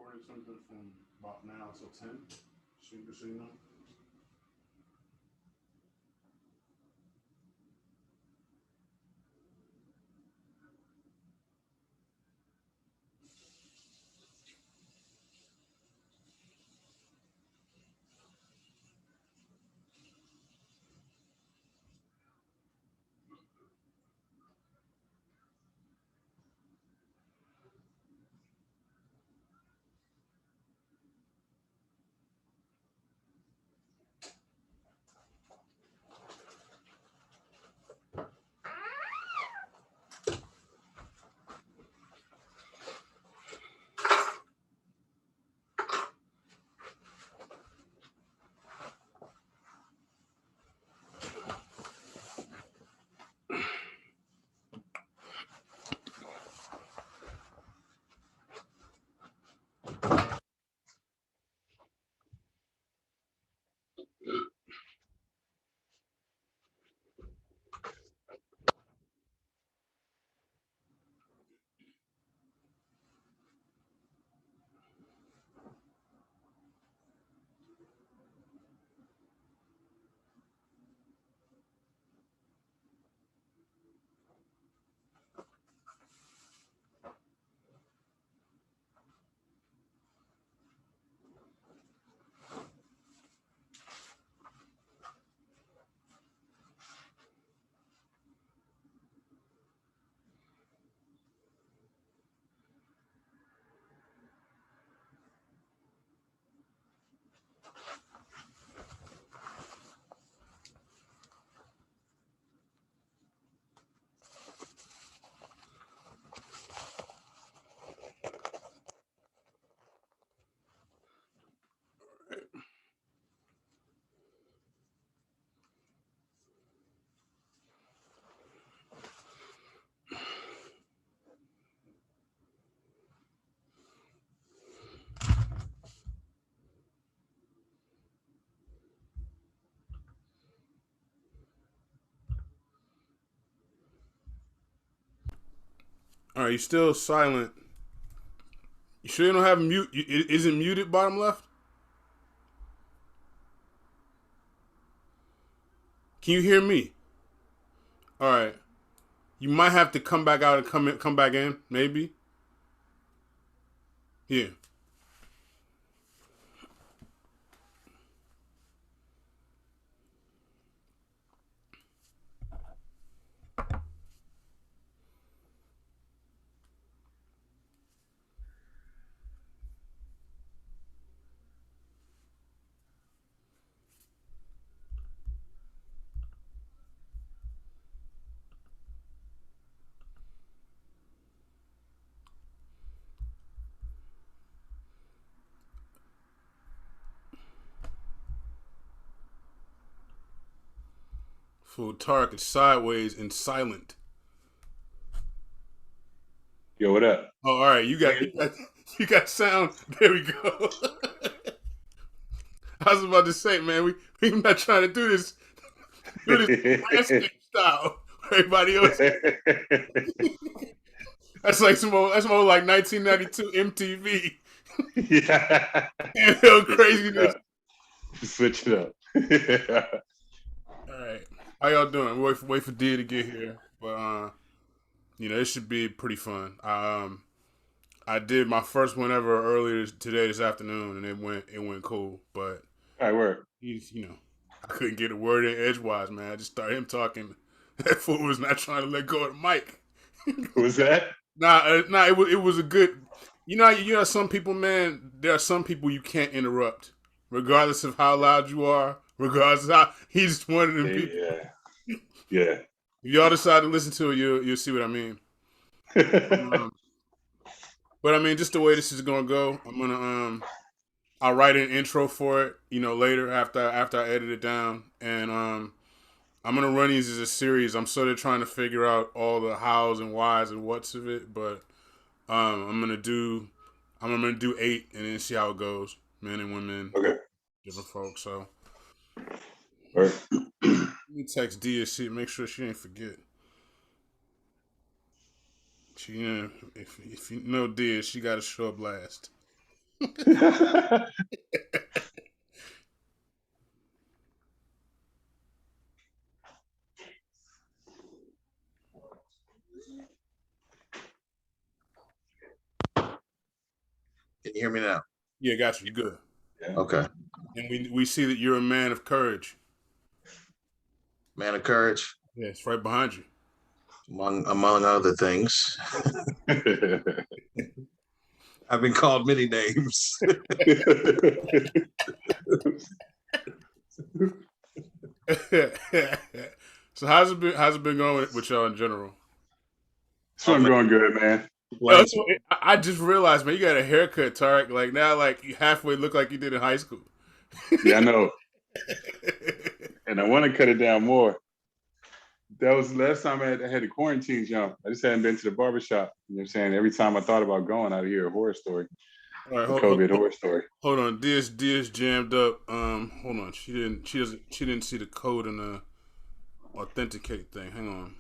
recording something from about now until 10. So you know. All right, you still silent. You sure you don't have mute? Is it muted bottom left? Can you hear me? All right. You might have to come back out and come back in, maybe. Yeah. Full Tark is sideways and silent. Yo, what up? Oh, all right. You got sound. There we go. I was about to say, man, we not trying to do this landscape style. Everybody else. That's more like 1992 MTV. Yeah. Handheld Switch it craziness. up. Switch it up. All right, how y'all doing? Wait for D to get here, but it should be pretty fun. I did my first one ever earlier today this afternoon, and it went cool. But All right, work. I couldn't get a word in edgewise, man. I just started him talking. That fool was not trying to let go of the mic. Who was that? Nah. It was a good. Some people, man. There are some people you can't interrupt, regardless of how loud you are. Regardless of how he's one of them people. Yeah. Yeah. If y'all decide to listen to it, you'll see what I mean. Um, but I mean, just the way this is gonna go, I'll write an intro for it, later after I edit it down, and I'm gonna run these as a series. I'm sort of trying to figure out all the hows and whys and whats of it, but I'm gonna do 8 and then see how it goes, men and women, Okay. different folks. So Work. let me text D and see, make sure she ain't forget. She, if you know D, she got to show up last. Can you hear me now? Yeah, got you. You good? Yeah. Okay. And we see that you're a man of courage. Man of courage, Yeah, it's right behind you. among other things. I've been called many names. So how's it been? How's it been going with y'all in general? So I'm going good, man. Oh, so I just realized, man, you got a haircut, Tarek. Like now, like you halfway look like you did in high school. Yeah, I know. And I want to cut it down more. That was the last time I had the quarantine jump. I just hadn't been to the barbershop. You know what I'm saying? Every time I thought about going, I'd hear a horror story. All right, A COVID horror story. Hold on. Dia's jammed up. Hold on. She didn't see the code in the authenticate thing. Hang on.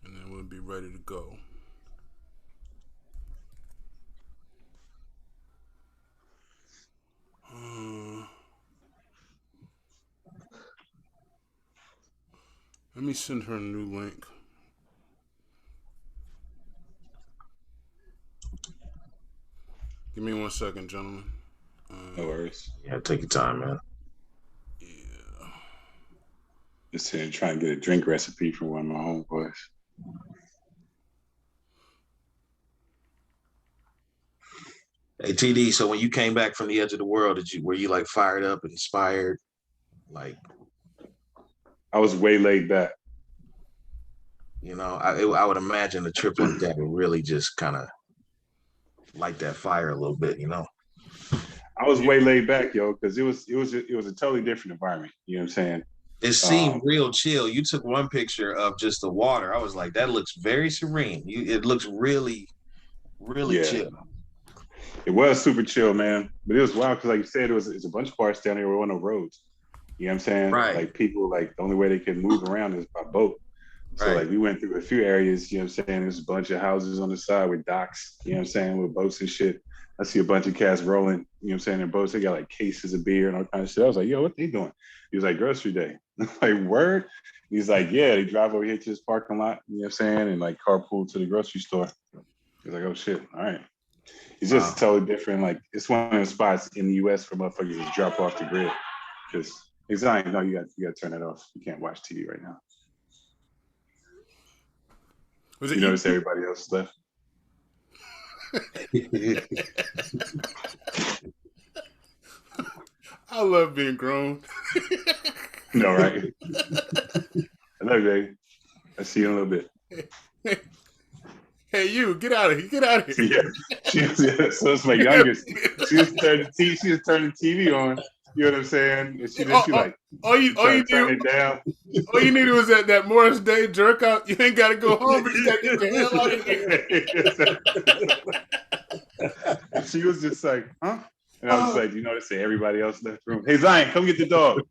And then we'll be ready to go. Let me send her a new link. Give me 1 second, gentlemen. No worries. Yeah, take your time, man. Yeah. Just here trying to get a drink recipe from one of my homeboys. Hey TD, so when you came back from the edge of the world, were you like fired up, inspired? Like, I was way laid back. you know, I would imagine a trip like that would really just kind of light that fire a little bit, you know. I was way laid back, yo, because it was a totally different environment. You know what I'm saying? It seemed real chill. You took one picture of just the water. I was like, that looks very serene. It looks really, really chill. It was super chill, man. But it was wild because, like you said, it's a bunch of parts down here where there were no roads. You know what I'm saying? Right. Like people, like the only way they can move around is by boat. So Right. like we went through a few areas, you know what I'm saying? There's a bunch of houses on the side with docks, you know what I'm saying, with boats and shit. I see a bunch of cats rolling, you know what I'm saying, in boats. They got like cases of beer and all kind of shit. I was like, yo, what they doing? He was like, grocery day. Like, word? He's like, yeah, they drive over here to this parking lot, you know what I'm saying, and like carpool to the grocery store. He's like, oh shit, all right. It's just totally different. Like, it's one of the spots in the US for motherfuckers to drop off the grid. Because exactly, no, you got to turn that off. You can't watch TV right now. You notice everybody else left? I love being grown. No, right? I love you, baby. I'll see you in a little bit. Hey, you, get out of here. Get out of here. Yeah, so it's my youngest. She was turning the TV on. You know what I'm saying? And she like, all you turn it down. All you needed was that Morris Day jerk out. You ain't got to go home, but you got to get the hell out of here. She was just like, huh? And I was like, you notice that everybody else left the room. Hey, Zion, come get the dog.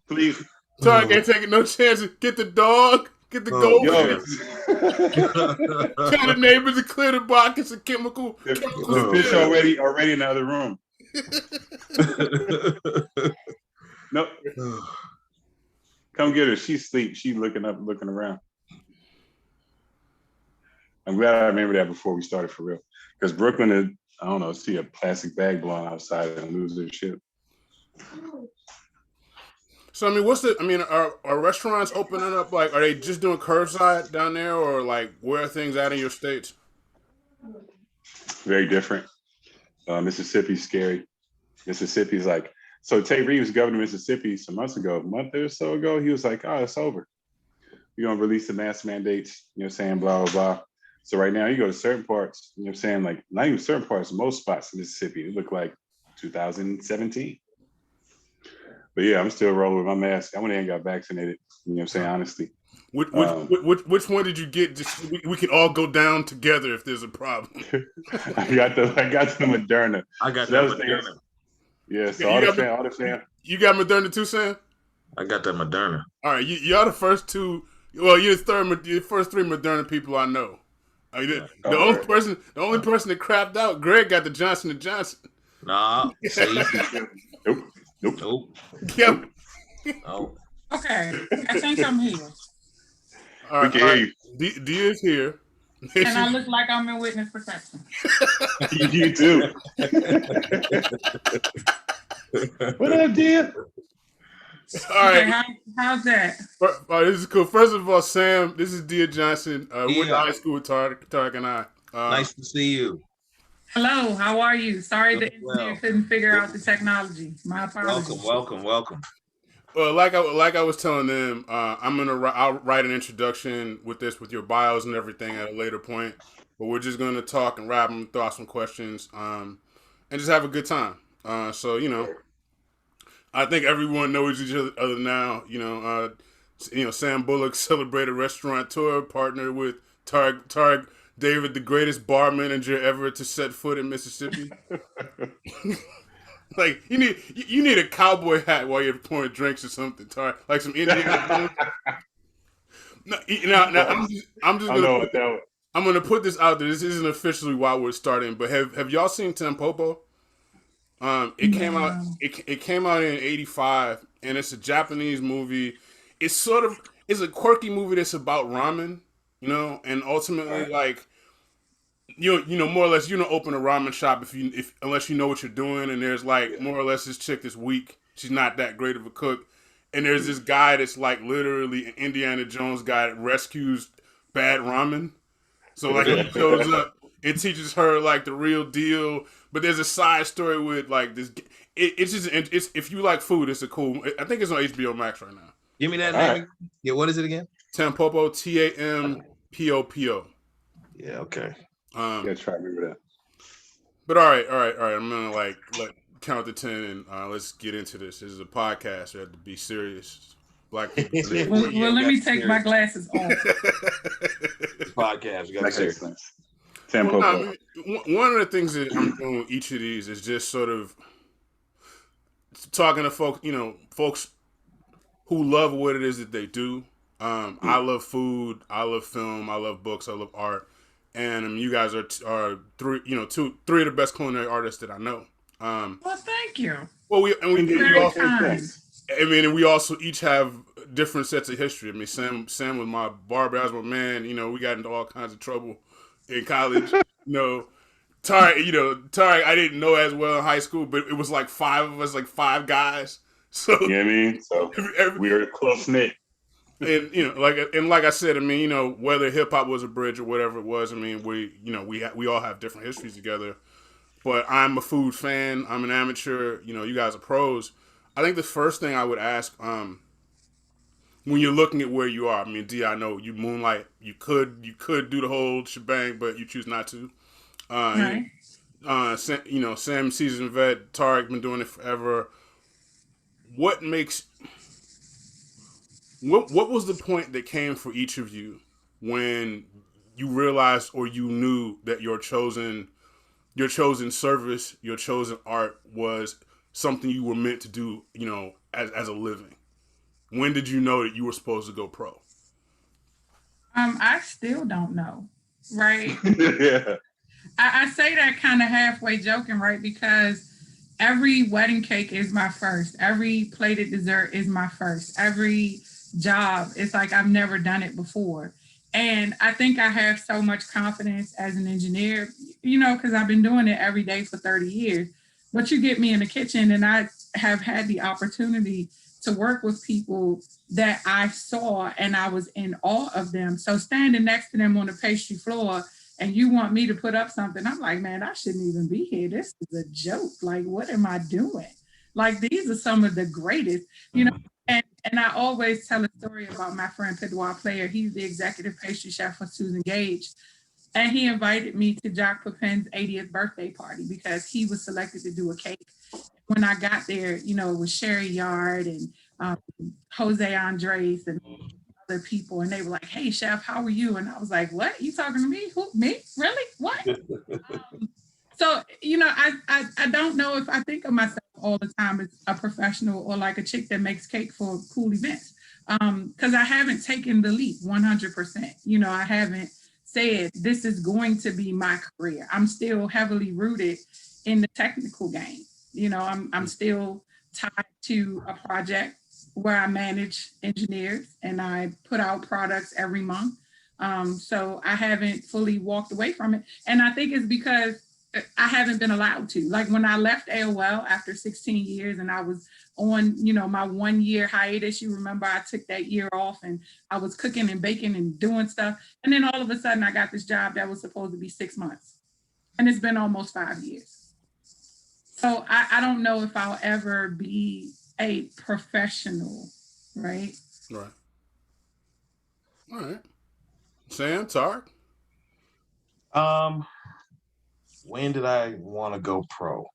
Please. Sorry, I ain't taking no chances. Get the dog. Get the goldfish. Tell the neighbors to clear the buckets of chemicals. The fish already in the other room. Nope. Come get her. She's asleep. She's looking up, looking around. I'm glad I remember that before we started for real. Because Brooklyn is, I don't know, see a plastic bag blowing outside and lose their shit. So I mean, are restaurants opening up? Like, are they just doing curbside down there, or like where are things at in your states? Very different. Mississippi's scary. Mississippi's like, so Tate Reeves, governor of Mississippi, some months ago, a month or so ago, he was like, oh, it's over. We're gonna release the mask mandates, you know what I'm saying, blah, blah, blah. So right now you go to certain parts, you know what I'm saying, like not even certain parts, most spots in Mississippi, it look like 2017. But yeah, I'm still rolling with my mask. I went in and got vaccinated, you know what I'm saying, honestly. Which one did you get? Just we can all go down together if there's a problem. I got the Moderna. I got that Moderna. Yeah, so all the fam. You got Moderna too, Sam? I got that Moderna. All right, y'all the first two. Well, you're the first three Moderna people I know. The only person that crapped out, Greg got the Johnson and Johnson. Nah, see, Nope. Yep. No. Okay, I think I'm here. All right, We can hear you. D is here. And I look like I'm in witness protection. You too. What up, dear? All right. Okay, how's that? This is cool. First of all, Sam, this is Dia Johnson. We went to Yeah. high school with Tarek and I. Nice to see you. Hello, how are you? Sorry the engineer Well. couldn't figure out the technology. My apologies. Welcome. Well, like I was telling them, I'll write an introduction with your bios and everything at a later point. But we're just gonna talk and rap and throw out some questions, and just have a good time. So I think everyone knows each other now. Sam Bullock, celebrated restaurateur, partner with Tarek David, the greatest bar manager ever to set foot in Mississippi. Like you need a cowboy hat while you're pouring drinks or something, Tarek, like some Indian. I'm gonna put this out there. This isn't officially why we're starting, but have y'all seen Tampopo? It came out. It came out in '85, and it's a Japanese movie. It's a quirky movie that's about ramen, and ultimately like more or less you don't open a ramen shop unless you know what you're doing, and there's like more or less this chick that's weak. She's not that great of a cook, and there's this guy that's like literally an Indiana Jones guy that rescues bad ramen. So like he shows up, it teaches her like the real deal. But there's a side story with like this. It's if you like food, it's a cool. I think it's on HBO Max right now. Give me that name. Right. Yeah, what is it again? Tampopo, Tampopo. Yeah, okay. Yeah, try to remember that. But all right. I'm gonna count to 10 and let's get into this. This is a podcast. We have to be serious. Black people. Well, let me take my glasses off. Podcast. You got to Tampopo. One of the things that I'm doing with each of these is just sort of talking to folks who love what it is that they do. I love food. I love film. I love books. I love art. And you guys are three of the best culinary artists that I know. Well, thank you. Well, we also. Kind. And we also each have different sets of history. I mean, Sam was my barber. I was my man. We got into all kinds of trouble in college. Tarek, I didn't know as well in high school, but it was like five of us, like five guys. So you know what I mean? So we were close knit. And like I said, I mean, whether hip hop was a bridge or whatever it was, I mean, we all have different histories together. But I'm a food fan. I'm an amateur. You guys are pros. I think the first thing I would ask, when you're looking at where you are, I mean, D, I know you moonlight. You could do the whole shebang, but you choose not to. Right. Sam, seasoned vet. Tarek been doing it forever. What was the point that came for each of you when you realized or you knew that your chosen service, your chosen art was something you were meant to do, as a living? When did you know that you were supposed to go pro? I still don't know, right? Yeah. I say that kind of halfway joking, right? Because every wedding cake is my first. Every plated dessert is my first. Every job, it's like I've never done it before. And I think I have so much confidence as an engineer, because I've been doing it every day for 30 years. But you get me in the kitchen and I have had the opportunity to work with people that I saw and I was in awe of them. So standing next to them on the pastry floor and you want me to put up something, I'm like, man, I shouldn't even be here. This is a joke. Like, what am I doing? Like, these are some of the greatest, And I always tell a story about my friend Pedroir Player. He's the executive pastry chef for Susan Gage. And he invited me to Jacques Pepin's 80th birthday party because he was selected to do a cake. When I got there, it was Sherry Yard and Jose Andres and other people. And they were like, hey, chef, how are you? And I was like, what? You talking to me? Who, me? Really? What? So, I don't know if I think of myself all the time as a professional or like a chick that makes cake for cool events. Because I haven't taken the leap 100%. I haven't said, this is going to be my career. I'm still heavily rooted in the technical game. You know, I'm still tied to a project where I manage engineers and I put out products every month. So I haven't fully walked away from it. And I think it's because I haven't been allowed to. Like when I left AOL after 16 years and I was on, you know, my 1 year hiatus, you remember I took that year off and I was cooking and baking and doing stuff. And then all of a sudden I got this job that was supposed to be 6 months. And it's been almost 5 years. So I don't know if I'll ever be a professional, right? Right. All right. Sam, Tark? When did I want to go pro?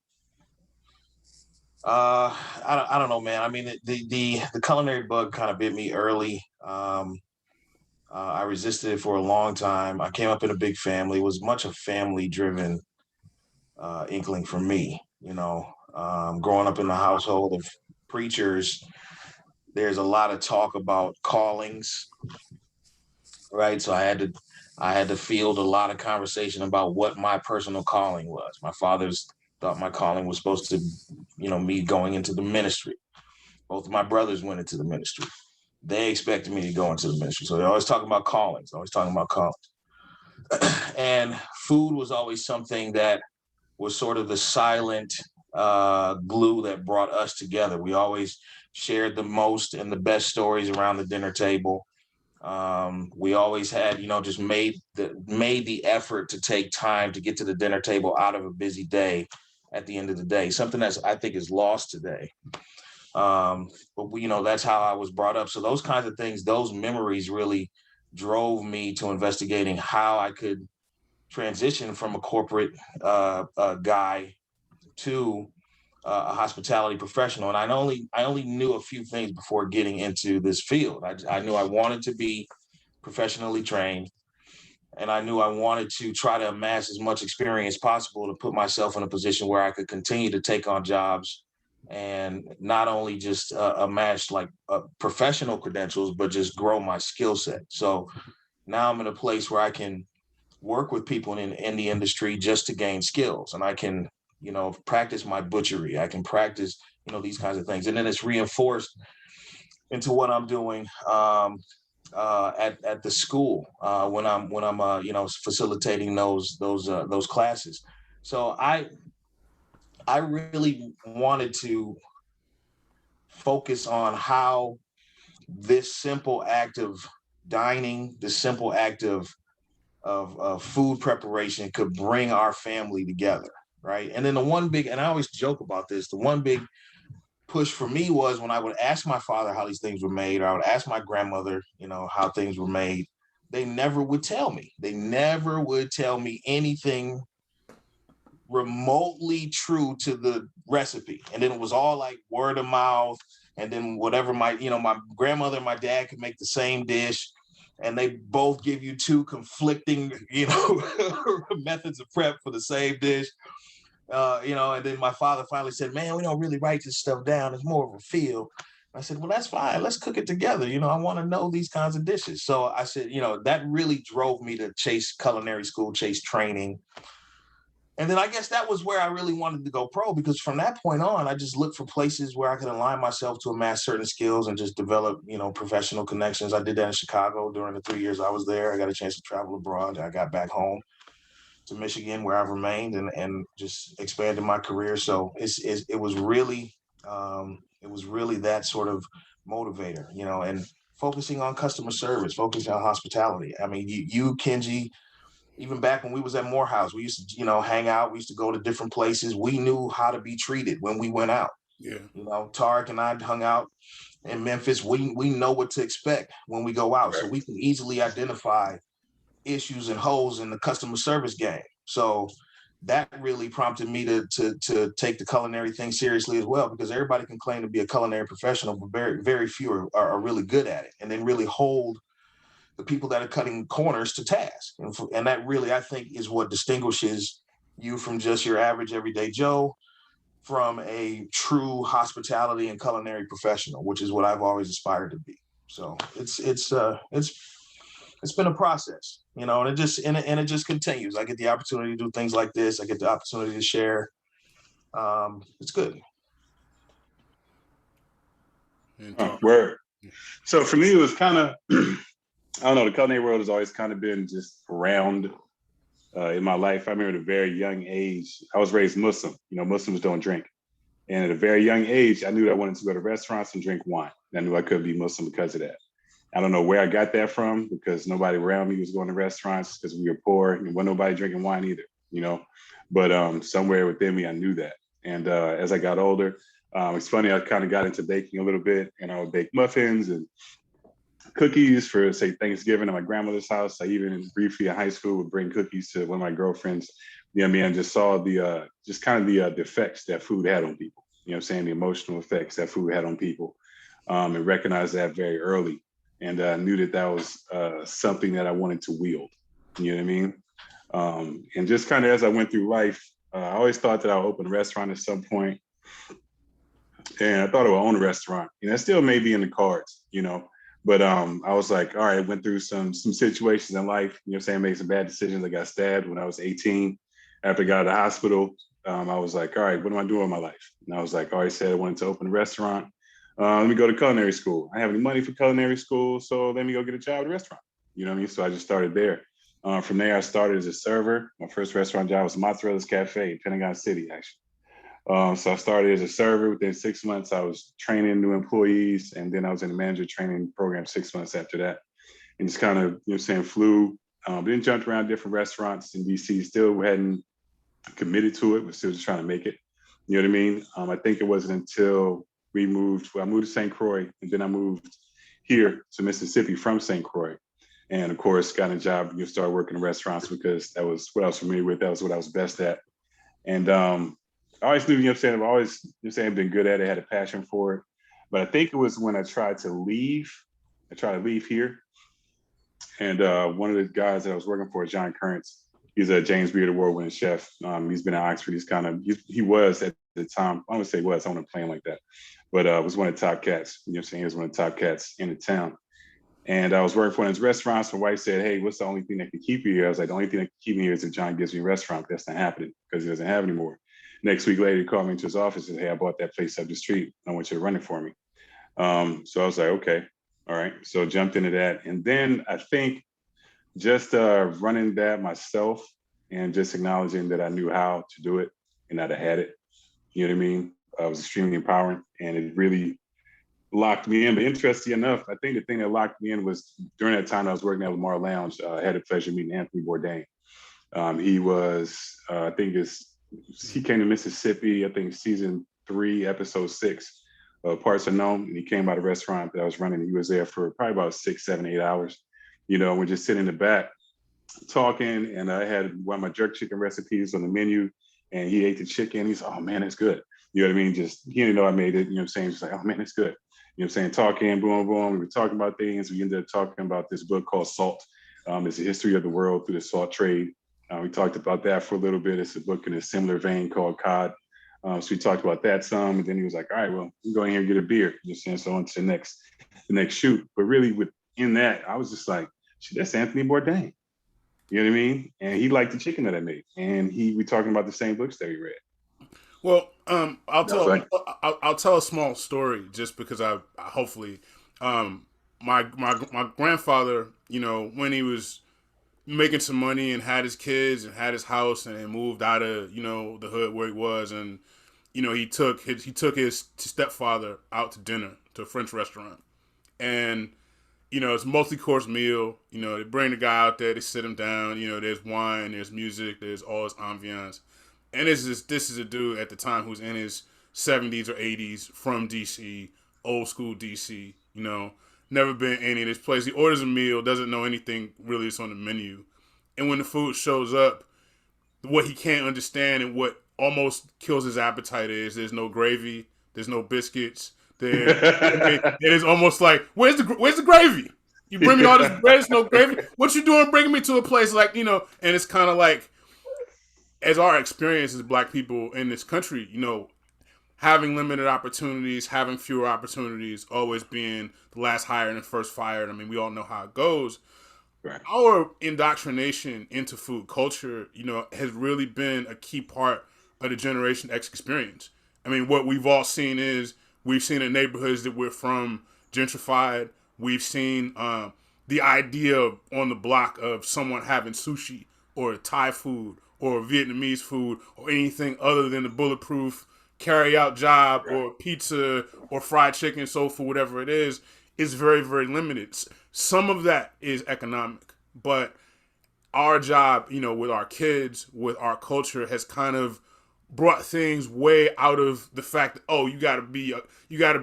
I don't know, man. I mean, the culinary bug kind of bit me early. I resisted it for a long time. I came up in a big family. It was much a family-driven inkling for me. You know, growing up in the household of preachers, there's a lot of talk about callings, right? So I had to field a lot of conversation about what my personal calling was. My father's thought my calling was supposed to, you know, me going into the ministry. Both of my brothers went into the ministry. They expected me to go into the ministry. So they're always talking about callings, always talking about callings. And food was always something that was sort of the silent glue that brought us together. We always shared the most and the best stories around the dinner table. We always had, you know, just made the effort to take time to get to the dinner table out of a busy day at the end of the day, something that's I think is lost today. But we, you know, that's how I was brought up. So those kinds of things, those memories really drove me to investigating how I could transition from a corporate guy to a hospitality professional. And I only knew a few things before getting into this field. I knew I wanted to be professionally trained, and I knew I wanted to try to amass as much experience possible to put myself in a position where I could continue to take on jobs and not only just amass like professional credentials, but just grow my skill set. So now I'm in a place where I can work with people in the industry just to gain skills, and I can, you know, practice my butchery. I can practice, you know, these kinds of things, and then it's reinforced into what I'm doing at the school when I'm you know, facilitating those classes. So I really wanted to focus on how this simple act of dining, this simple act of food preparation could bring our family together, right? And then the one big, and I always joke about this, the one big push for me was when I would ask my father how these things were made, or I would ask my grandmother, you know, how things were made. They never would tell me. They never would tell me anything remotely true to the recipe. And then it was all like word of mouth. And then whatever my grandmother and my dad could make the same dish, and they both give you two conflicting, you know, methods of prep for the same dish. You know, and then my father finally said, man, we don't really write this stuff down. It's more of a feel. I said, well, that's fine. Let's cook it together. You know, I want to know these kinds of dishes. So I said, you know, that really drove me to chase culinary school, chase training. And then I guess that was where I really wanted to go pro, because from that point on, I just looked for places where I could align myself to amass certain skills and just develop, you know, professional connections. I did that in Chicago during the 3 years I was there. I got a chance to travel abroad. I got back home to Michigan, where I've remained and just expanded my career. So it was really that sort of motivator, you know, and focusing on customer service, focusing on hospitality. I mean, you Kenji, even back when we was at Morehouse, we used to, you know, hang out. We used to go to different places. We knew how to be treated when we went out. Yeah. You know, Tarek and I hung out in Memphis. We know what to expect when we go out. Right. So we can easily identify issues and holes in the customer service game. So that really prompted me to take the culinary thing seriously as well, because everybody can claim to be a culinary professional, but very, very few are really good at it, and then really hold the people that are cutting corners to task. And that really, I think, is what distinguishes you from just your average everyday Joe from a true hospitality and culinary professional, which is what I've always aspired to be. So it's it's been a process, you know, and it just continues. I get the opportunity to do things like this. I get the opportunity to share. It's good. Word. So for me, it was kind of, I don't know, the culinary world has always kind of been just around in my life. I remember at a very young age, I was raised Muslim. You know, Muslims don't drink. And at a very young age, I knew that I wanted to go to restaurants and drink wine. I knew I could be Muslim because of that. I don't know where I got that from, because nobody around me was going to restaurants because we were poor and wasn't nobody drinking wine either, you know. But somewhere within me, I knew that. And as I got older, it's funny, I kind of got into baking a little bit, and I would bake muffins and cookies for, say, Thanksgiving at my grandmother's house. I even briefly in high school would bring cookies to one of my girlfriends. You know what I mean? I just saw the the effects that food had on people. You know what I'm saying? The emotional effects that food had on people, and recognized that very early. And I knew that that was something that I wanted to wield. You know what I mean? And just kind of as I went through life, I always thought that I would open a restaurant at some point. And I thought I would own a restaurant. You know, it still may be in the cards, you know. But I was like, all right, I went through some situations in life, you know what I'm saying, made some bad decisions. I got stabbed when I was 18. After I got out of the hospital, I was like, all right, what am I doing with my life? And I was like, all right, I said I wanted to open a restaurant. Let me go to culinary school. I have any money for culinary school, so let me go get a job at a restaurant. You know what I mean? So I just started there. From there, I started as a server. My first restaurant job was Mozzarella's Cafe in Pentagon City, actually. So I started as a server. Within 6 months, I was training new employees, and then I was in the manager training program 6 months after that. And just kind of, you know what I'm saying, flew, then jumped around different restaurants in DC, still hadn't committed to it, but still just trying to make it. You know what I mean? I think it wasn't until I moved to St. Croix, and then I moved here to Mississippi from St. Croix. And of course, got a job, you know, started working in restaurants because that was what I was familiar with. That was what I was best at. And I always knew, you know what I'm saying, I've always, you know what I'm saying, been good at it, had a passion for it. But I think it was when I tried to leave here. And one of the guys that I was working for, John Currents, he's a James Beard Award-winning chef. He's been at Oxford. He was at the time, I don't want to say was, I don't want to play him like that, but was one of the top cats. You know what I'm saying? He was one of the top cats in the town. And I was working for one of his restaurants. My wife said, hey, what's the only thing that can keep you here? I was like, the only thing that can keep me here is if John gives me a restaurant. That's not happening because he doesn't have any more. Next week later, he called me into his office and said, hey, I bought that place up the street. I want you to run it for me. So I was like, okay, all right. So jumped into that. And then I think just running that myself and just acknowledging that I knew how to do it and that I had it, you know what I mean? Was extremely empowering, and it really locked me in. But interesting enough, I think the thing that locked me in was during that time I was working at Lamar Lounge. I had the pleasure of meeting Anthony Bourdain. He was, he came to Mississippi, I think season 3, episode 6 of Parts Unknown, and he came by the restaurant that I was running. He was there for probably about 6, 7, 8 hours. You know, we're just sitting in the back talking, and I had one of my jerk chicken recipes on the menu, and he ate the chicken. He's, oh man, it's good. You know what I mean? Just, he didn't know I made it, you know what I'm saying? Just like, oh man, it's good. You know what I'm saying? Talking, boom, boom. We were talking about things. We ended up talking about this book called Salt. It's the history of the world through the salt trade. We talked about that for a little bit. It's a book in a similar vein called Cod. So we talked about that some, and then he was like, all right, well, we go in here and get a beer. You know what I'm saying? So on to the next shoot. But really within that, I was just like, shit, that's Anthony Bourdain. You know what I mean? And he liked the chicken that I made. And we talking about the same books that we read. Well, I'll tell a small story just because my grandfather, you know, when he was making some money and had his kids and had his house and moved out of, you know, the hood where he was, and you know, he took his stepfather out to dinner to a French restaurant, and you know, it's a multi-course meal. You know, they bring the guy out there, they sit him down. You know, there's wine, there's music, there's all this ambiance. And this is a dude at the time who's in his 70s or 80s from DC, old school DC, you know, never been in any of this place. He orders a meal, doesn't know anything really that's on the menu. And when the food shows up, what he can't understand and what almost kills his appetite is there's no gravy, there's no biscuits. It is almost like, where's the gravy? You bring me all this bread, there's no gravy. What you doing bringing me to a place like, you know, and it's kind of like, as our experience as Black people in this country, you know, having limited opportunities, having fewer opportunities, always being the last hired and first fired. I mean, we all know how it goes. Right. our indoctrination into food culture, has really been a key part of the Generation X experience. I mean, what we've all seen is we've seen in neighborhoods that we're from gentrified. We've seen the idea on the block of someone having sushi or Thai food or Vietnamese food or anything other than the bulletproof carry out job Right. or pizza or fried chicken, soul food, whatever it is very, very limited. Some of that is economic, but our job, with our kids, with our culture, has kind of brought things way out of the fact that you got to be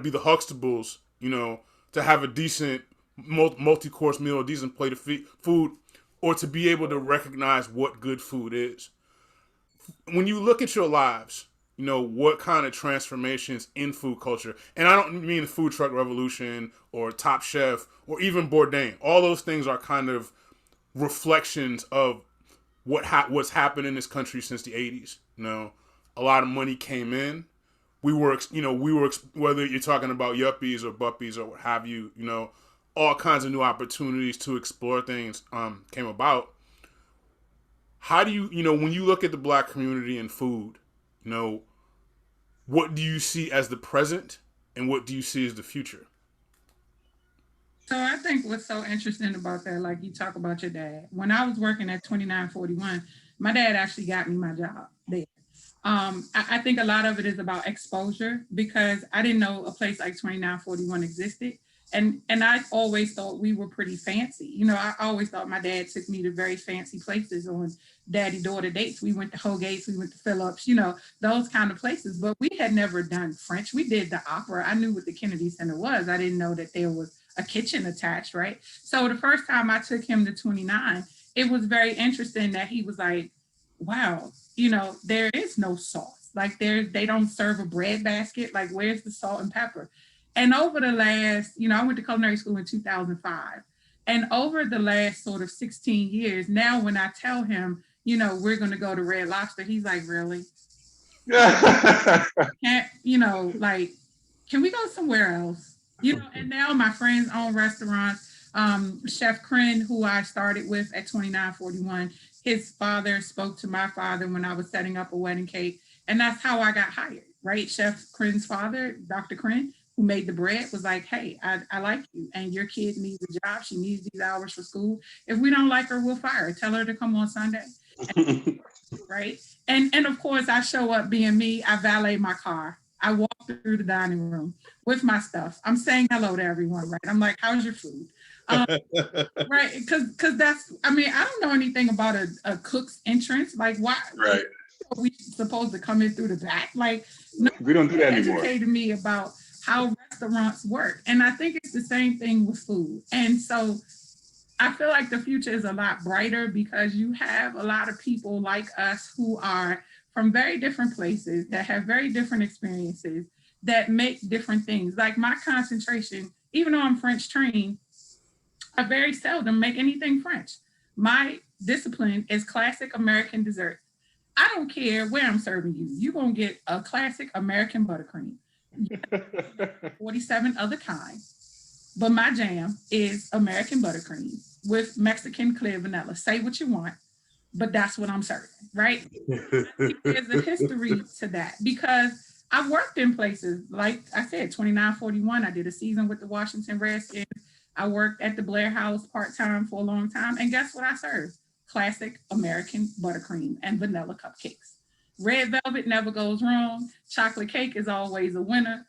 the Huxtables, to have a decent multi-course meal, a decent plate of food, or to be able to recognize what good food is. When you look at your lives, what kind of transformations in food culture, and I don't mean the food truck revolution or Top Chef or even Bourdain. All those things are kind of reflections of what's happened in this country since the 80s. A lot of money came in. We were whether you're talking about yuppies or buppies or what have you, all kinds of new opportunities to explore things came about. How do you, when you look at the Black community and food, what do you see as the present and what do you see as the future? So I think what's so interesting about that, like you talk about your dad. When I was working at 2941, my dad actually got me my job there. I think a lot of it is about exposure because I didn't know a place like 2941 existed. And I always thought we were pretty fancy. I always thought my dad took me to very fancy places on daddy-daughter dates. We went to Hogate's, we went to Phillips, those kind of places. But we had never done French. We did the opera. I knew what the Kennedy Center was. I didn't know that there was a kitchen attached, right? So the first time I took him to 29, it was very interesting that he was like, wow, there is no sauce. Like they don't serve a bread basket. Like where's the salt and pepper? And over the last, I went to culinary school in 2005. And over the last sort of 16 years, now when I tell him, we're going to go to Red Lobster, he's like, really? Can't, like, can we go somewhere else? And now my friends own restaurants. Chef Crin, who I started with at 2941, his father spoke to my father when I was setting up a wedding cake. And that's how I got hired, right? Chef Crin's father, Dr. Crin, who made the bread, was like, hey, I like you and your kid needs a job. She needs these hours for school. If we don't like her, we'll fire her. Tell her to come on Sunday. Right. And of course, I show up being me. I valet my car. I walk through the dining room with my stuff. I'm saying hello to everyone, right? I'm like, how's your food? Right. Because that's, I don't know anything about a cook's entrance. Like, why? Right. Are we supposed to come in through the back? Like, no, we don't do that anymore. Educated me about how restaurants work. And I think it's the same thing with food. And so I feel like the future is a lot brighter because you have a lot of people like us who are from very different places that have very different experiences that make different things. Like my concentration, even though I'm French trained, I very seldom make anything French. My discipline is classic American dessert. I don't care where I'm serving you. You're going to get a classic American buttercream. 47 other kinds. But my jam is American buttercream with Mexican clear vanilla. Say what you want, but that's what I'm serving, right? There's a history to that because I've worked in places, like I said, 2941. I did a season with the Washington Redskins. I worked at the Blair House part-time for a long time. And guess what I served? Classic American buttercream and vanilla cupcakes. Red velvet never goes wrong. Chocolate cake is always a winner.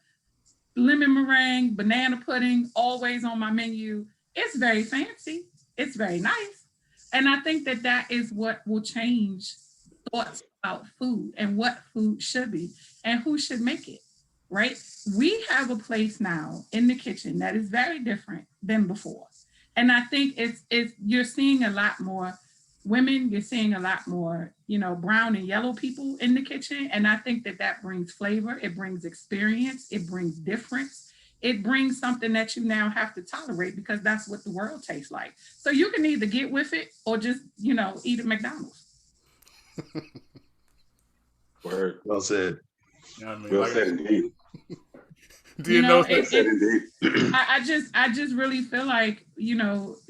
Lemon meringue, banana pudding, always on my menu. It's very fancy. It's very nice. And I think that is what will change thoughts about food and what food should be and who should make it, right? We have a place now in the kitchen that is very different than before. And I think it's you're seeing a lot more women, you're seeing a lot more, brown and yellow people in the kitchen. And I think that brings flavor, it brings experience, it brings difference. It brings something that you now have to tolerate because that's what the world tastes like. So you can either get with it or just, eat at McDonald's. Word. Well said. Well said indeed. Do you know? I just really feel like,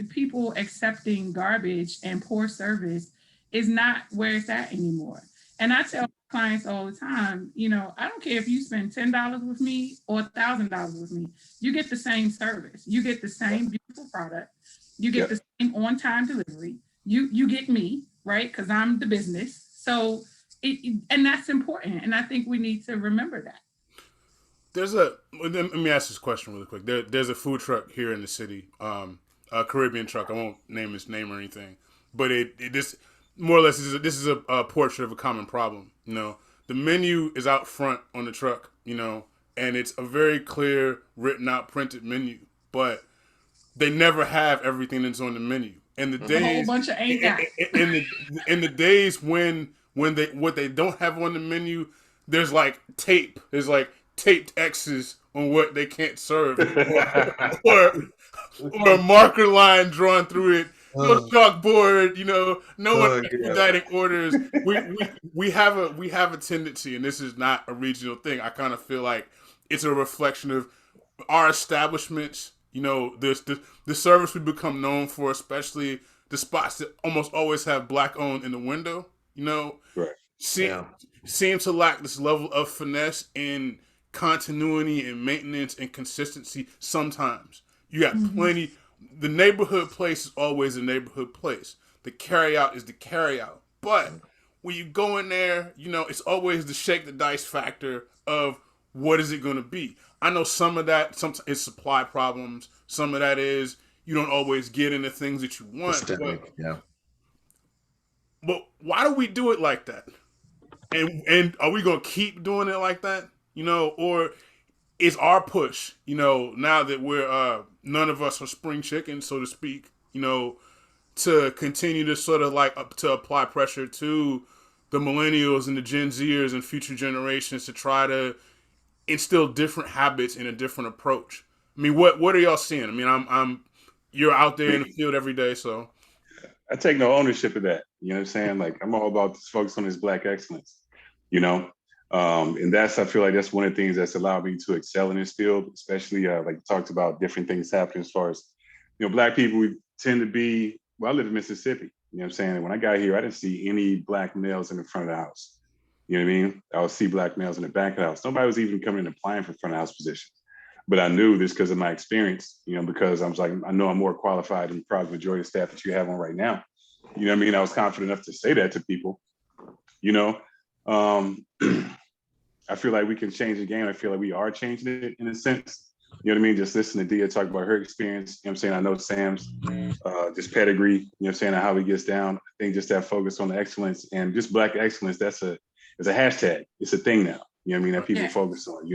people accepting garbage and poor service is not where it's at anymore. And I tell clients all the time, I don't care if you spend $10 with me or $1,000 with me, you get the same service, you get the same beautiful product, you get the same on time delivery. You get me, right? Because I'm the business. So and that's important. And I think we need to remember that. Let me ask this question really quick. There's a food truck here in the city, a Caribbean truck. I won't name its name or anything, but this more or less this is a portrait of a common problem. The menu is out front on the truck, and it's a very clear, written out, printed menu, but they never have everything that's on the menu. And the days, a whole bunch of ain't got. In the days when what they don't have on the menu, there's like tape. There's like taped X's on what they can't serve, or a marker line drawn through it. No chalkboard, no one expediting orders. We have a tendency, and this is not a regional thing. I kind of feel like it's a reflection of our establishments. The service we become known for, especially the spots that almost always have black owned in the window. Right. Seem to lack this level of finesse and continuity and maintenance and consistency. Sometimes you got plenty. The neighborhood place is always a neighborhood place. The carryout is the carryout. But when you go in there, it's always the shake the dice factor of what is it going to be. I know some of that is supply problems. Some of that is you don't always get into things that you want. But why do we do it like that? And are we going to keep doing it like that? Or is our push, now that we're none of us are spring chickens, so to speak, to continue to sort of to apply pressure to the millennials and the Gen Zers and future generations to try to instill different habits and a different approach. I mean, what are y'all seeing? I mean, you're out there in the field every day, so. I take no ownership of that. You know what I'm saying? Like, I'm all about this focus on this Black excellence, and I feel like that's one of the things that's allowed me to excel in this field, especially like you talked about different things happening as far as, Black people, we tend to be, I live in Mississippi, you know what I'm saying? When I got here, I didn't see any Black males in the front of the house. You know what I mean? I would see Black males in the back of the house. Nobody was even coming and applying for front of house positions. But I knew this because of my experience, because I was like, I know I'm more qualified than probably the majority of staff that you have on right now. You know what I mean? I was confident enough to say that to people, I feel like we can change the game. I feel like we are changing it in a sense. You know what I mean? Just listen to Dia talk about her experience. You know what I'm saying? I know Sam's just pedigree, you know what I'm saying, how he gets down. I think just that focus on the excellence and just Black excellence, it's a hashtag. It's a thing now, you know what I mean, that people focus on,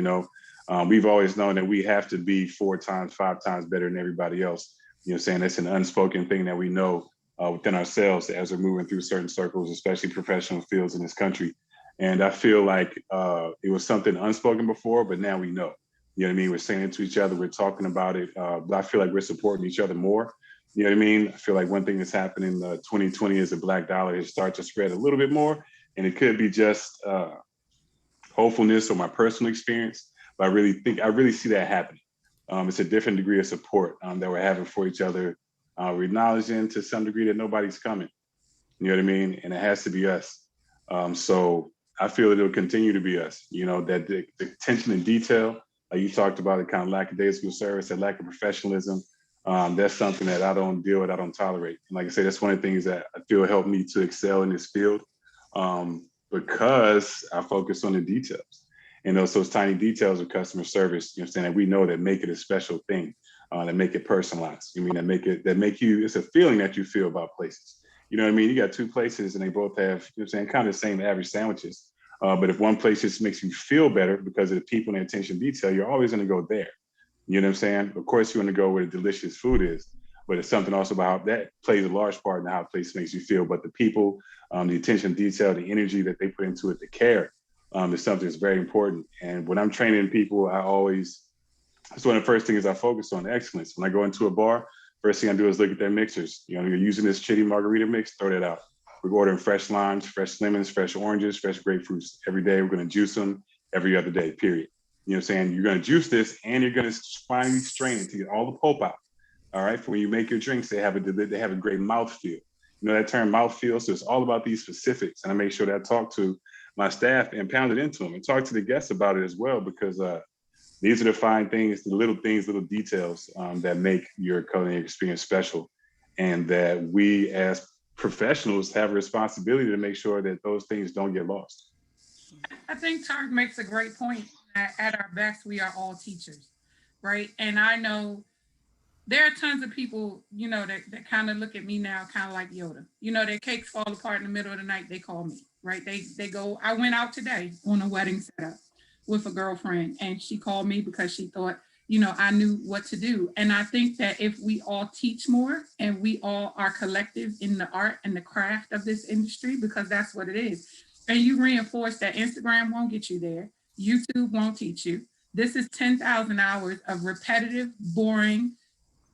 we've always known that we have to be 4 times, 5 times better than everybody else. You know what I'm saying? That's an unspoken thing that we know within ourselves as we're moving through certain circles, especially professional fields in this country. And I feel like it was something unspoken before, but now we know. You know what I mean? We're saying it to each other. We're talking about it. But I feel like we're supporting each other more. You know what I mean? I feel like one thing that's happening in 2020 is the Black dollar has started to spread a little bit more. And it could be just hopefulness or my personal experience. But I really see that happening. It's a different degree of support that we're having for each other. We're acknowledging to some degree that nobody's coming. You know what I mean? And it has to be us. So I feel it'll continue to be us, that the attention and detail, like you talked about, the kind of lackadaisical service, that lack of professionalism, that's something that I don't deal with, I don't tolerate. And like I say, that's one of the things that I feel helped me to excel in this field because I focus on the details. And those tiny details of customer service, that we know that make it a special thing, that make it personalized. That make you, it's a feeling that you feel about places. You know what I mean? You got 2 places and they both have, kind of the same average sandwiches. But if one place just makes you feel better because of the people and the attention to detail, you're always going to go there. You know what I'm saying? Of course, you want to go where the delicious food is, but it's something also about how that plays a large part in how a place makes you feel. But the people, the attention to detail, the energy that they put into it, the care, is something that's very important. And when I'm training people, that's one of the first things I focus on, excellence. When I go into a bar, first thing I do is look at their mixers. You're using this chitty margarita mix, throw that out. We're ordering fresh limes, fresh lemons, fresh oranges, fresh grapefruits every day. We're going to juice them every other day, period. You know what I'm saying? You're going to juice this and you're going to finally strain it to get all the pulp out. All right. For when you make your drinks, they have a great mouthfeel. You know that term mouthfeel. So it's all about these specifics. And I make sure that I talk to my staff and pound it into them and talk to the guests about it as well, because these are the fine things, the little things, little details that make your culinary experience special. And that we as professionals have a responsibility to make sure that those things don't get lost. I think Tark makes a great point. At our best, we are all teachers, right? And I know there are tons of people, you know, that kind of look at me now, kind of like Yoda. You know, their cakes fall apart in the middle of the night, they call me, right? They go, I went out today on a wedding setup with a girlfriend, and she called me because she thought, you know, I knew what to do. And I think that if we all teach more and we all are collective in the art and the craft of this industry, because that's what it is, and you reinforce that Instagram won't get you there, YouTube won't teach you. This is 10,000 hours of repetitive, boring,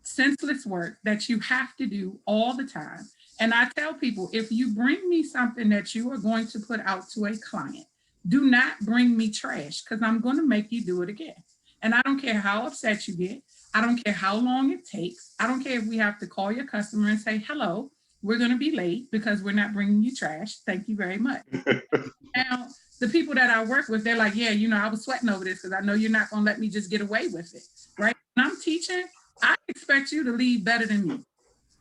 senseless work that you have to do all the time. And I tell people, if you bring me something that you are going to put out to a client, do not bring me trash, because I'm going to make you do it again. And I don't care how upset you get. I don't care how long it takes. I don't care if we have to call your customer and say, hello, we're going to be late because we're not bringing you trash. Thank you very much. Now, the people that I work with, they're like, yeah, you know, I was sweating over this because I know you're not going to let me just get away with it, right? When I'm teaching, I expect you to lead better than me.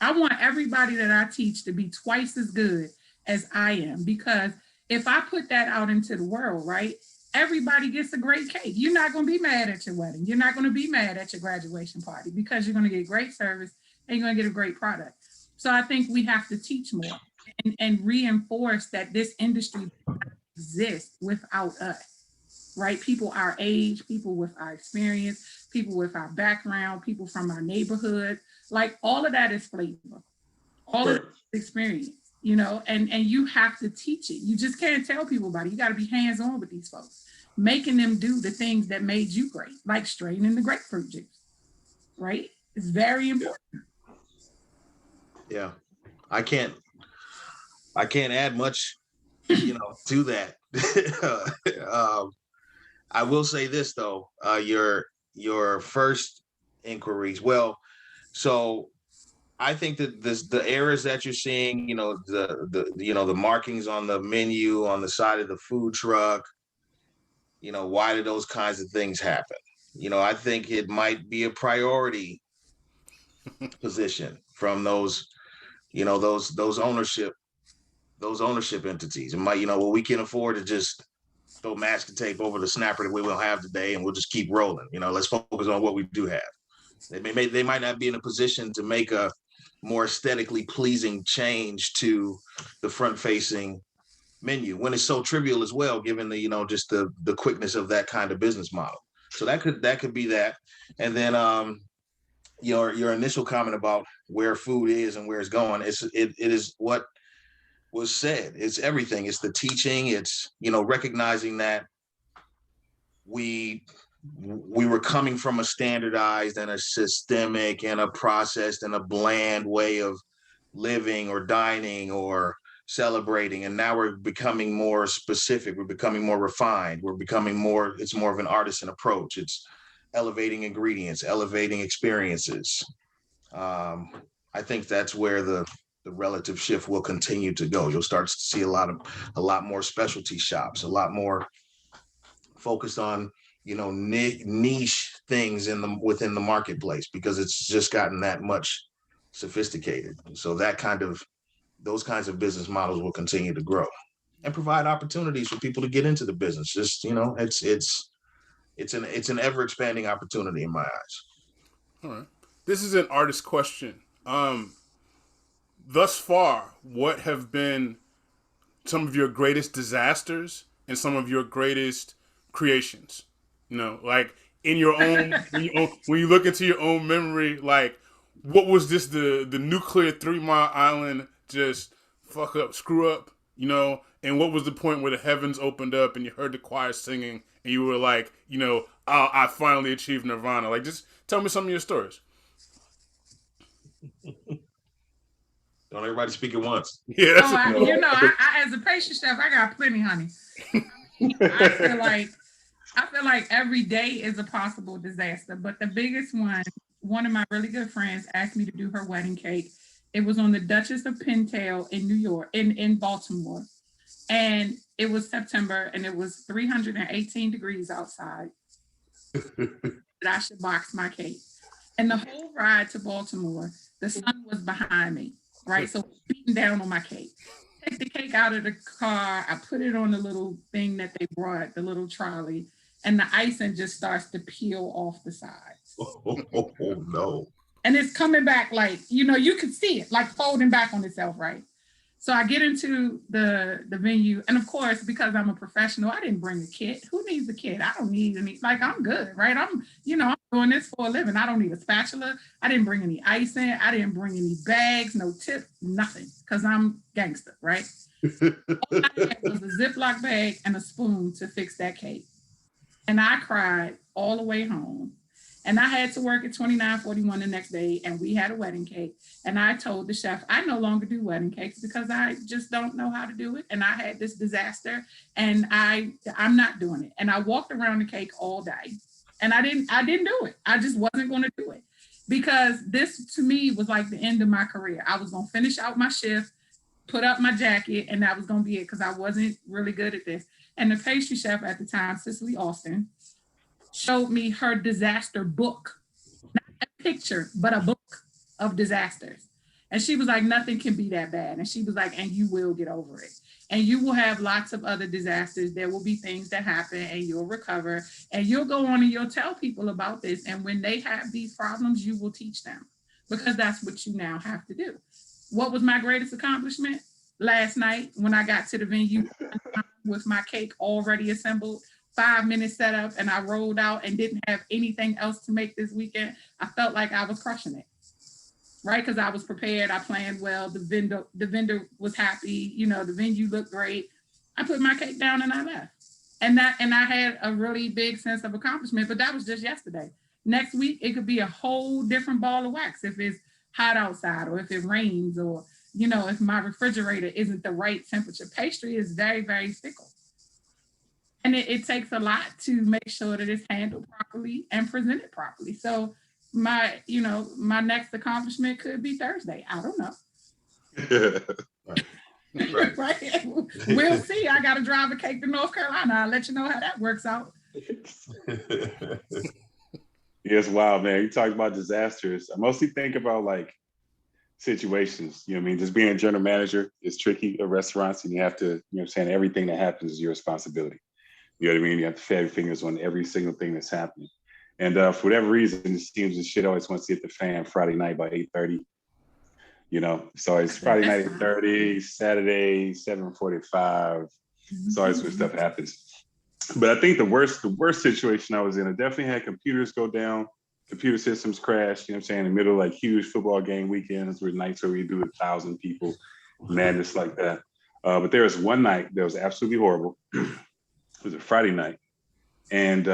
I want everybody that I teach to be twice as good as I am, because if I put that out into the world, right, everybody gets a great cake. You're not going to be mad at your wedding. You're not going to be mad at your graduation party, because you're going to get great service and you're going to get a great product. So I think we have to teach more and reinforce that this industry exists without us, right? People our age, people with our experience, people with our background, people from our neighborhood, like all of that is flavor, all of that is experience, you know, and you have to teach it. You just can't tell people about it. You got to be hands-on with these folks, making them do the things that made you great, like straining the grapefruit juice, right? It's very important. Yeah, I can't add much, you know, to that. I will say this though, your first inquiries. Well, so I think that the errors that you're seeing, you know, the markings on the menu on the side of the food truck, you know, why do those kinds of things happen? You know, I think it might be a priority position from those, you know, those ownership entities. It might, you know, well, we can afford to just throw masking tape over the snapper that we will have today, and we'll just keep rolling. You know, let's focus on what we do have. They might not be in a position to make a more aesthetically pleasing change to the front-facing menu when it's so trivial as well, given the, you know, just the quickness of that kind of business model. So that could be that. And then your initial comment about where food is and where it's going, it is what was said. It's everything. It's the teaching. It's, you know, recognizing that we were coming from a standardized and a systemic and a processed and a bland way of living or dining or celebrating, and now we're becoming more specific. We're becoming more refined. It's more of an artisan approach. It's elevating ingredients, elevating experiences. I think that's where the relative shift will continue to go. You'll start to see a lot more specialty shops, a lot more focused on, you know, niche things within the marketplace, because it's just gotten that much sophisticated. So those kinds of business models will continue to grow and provide opportunities for people to get into the business. Just, you know, it's an ever expanding opportunity in my eyes. All right. This is an artist question. Thus far, what have been some of your greatest disasters and some of your greatest creations? You know, like in your own when you look into your own memory, like what was this the nuclear 3 Mile Island just fuck up, screw up, you know? And what was the point where the heavens opened up and you heard the choir singing and you were like, you know, oh, I finally achieved nirvana? Like, just tell me some of your stories. Don't everybody speak at once. Yeah, that's I, as a pastry chef, I got plenty, honey. I feel like I feel like every day is a possible disaster, but the biggest one of my really good friends asked me to do her wedding cake. It was on the Duchess of Pintail in New York, in Baltimore. And it was September and it was 318 degrees outside. That I should box my cake. And the whole ride to Baltimore, the sun was behind me, right? So beating down on my cake. Take the cake out of the car. I put it on the little thing that they brought, the little trolley, and the icing just starts to peel off the sides. Oh no. And it's coming back like, you can see it like folding back on itself, right? So I get into the venue, and of course, because I'm a professional, I didn't bring a kit. Who needs a kit? I don't need any. Like I'm good, right? I'm doing this for a living. I don't need a spatula. I didn't bring any icing. I didn't bring any bags, no tip, nothing, because I'm gangster, right? All I had was a Ziploc bag and a spoon to fix that cake, and I cried all the way home. And I had to work at 2941 the next day, and we had a wedding cake. And I told the chef, I no longer do wedding cakes because I just don't know how to do it. And I had this disaster, and I'm not doing it. And I walked around the cake all day, and I didn't do it. I just wasn't going to do it because this to me was like the end of my career. I was going to finish out my shift, put up my jacket, and that was going to be it because I wasn't really good at this. And the pastry chef at the time, Cicely Austin, showed me her disaster book, not a picture, but a book of disasters. And she was like, nothing can be that bad. And she was like, and you will get over it. And you will have lots of other disasters. There will be things that happen and you'll recover and you'll go on and you'll tell people about this. And when they have these problems, you will teach them because that's what you now have to do. What was my greatest accomplishment? Last night, when I got to the venue with my cake already assembled, 5 minutes set up, and I rolled out and didn't have anything else to make this weekend, I felt like I was crushing it, right? Because I was prepared, I planned well, the vendor was happy, the venue looked great. I put my cake down and I left. And I had a really big sense of accomplishment, but that was just yesterday. Next week, it could be a whole different ball of wax if it's hot outside or if it rains or, if my refrigerator isn't the right temperature. Pastry is very, very fickle. And it takes a lot to make sure that it's handled properly and presented properly. So my next accomplishment could be Thursday. I don't know. Right. Right. We'll see. I got to drive a cake to North Carolina. I'll let you know how that works out. Yeah, it's wild, man. You talk about disasters. I mostly think about like situations, just being a general manager is tricky at restaurants and you have to, everything that happens is your responsibility. You know what I mean? You have to fat your fingers on every single thing that's happening. And for whatever reason, it seems this shit always wants to hit the fan Friday night by 8:30. So it's Friday night at 8:30, Saturday 7:45. It's always when stuff happens. But I think the worst situation I was in, I definitely had computers go down, computer systems crash, in the middle of like huge football game weekends with nights where we do 1,000 people, madness like that. But there was one night that was absolutely horrible. It was a Friday night. And,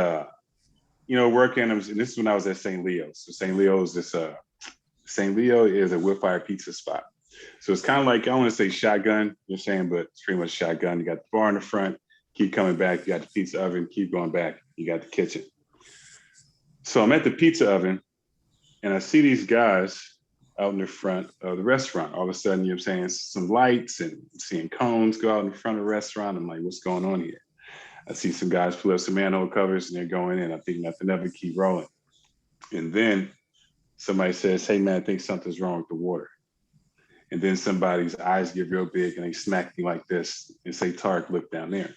working, and this is when I was at St. Leo's. So St. Leo is a wood-fired pizza spot. So it's kind of like, I don't want to say shotgun, but it's pretty much shotgun. You got the bar in the front, keep coming back. You got the pizza oven, keep going back. You got the kitchen. So I'm at the pizza oven and I see these guys out in the front of the restaurant. All of a sudden, some lights and seeing cones go out in front of the restaurant. I'm like, what's going on here? I see some guys pull up some manhole covers and they're going in. I think nothing of it, keep rolling. And then somebody says, hey man, I think something's wrong with the water. And then somebody's eyes get real big and they smack me like this and say, Tarek, look down there.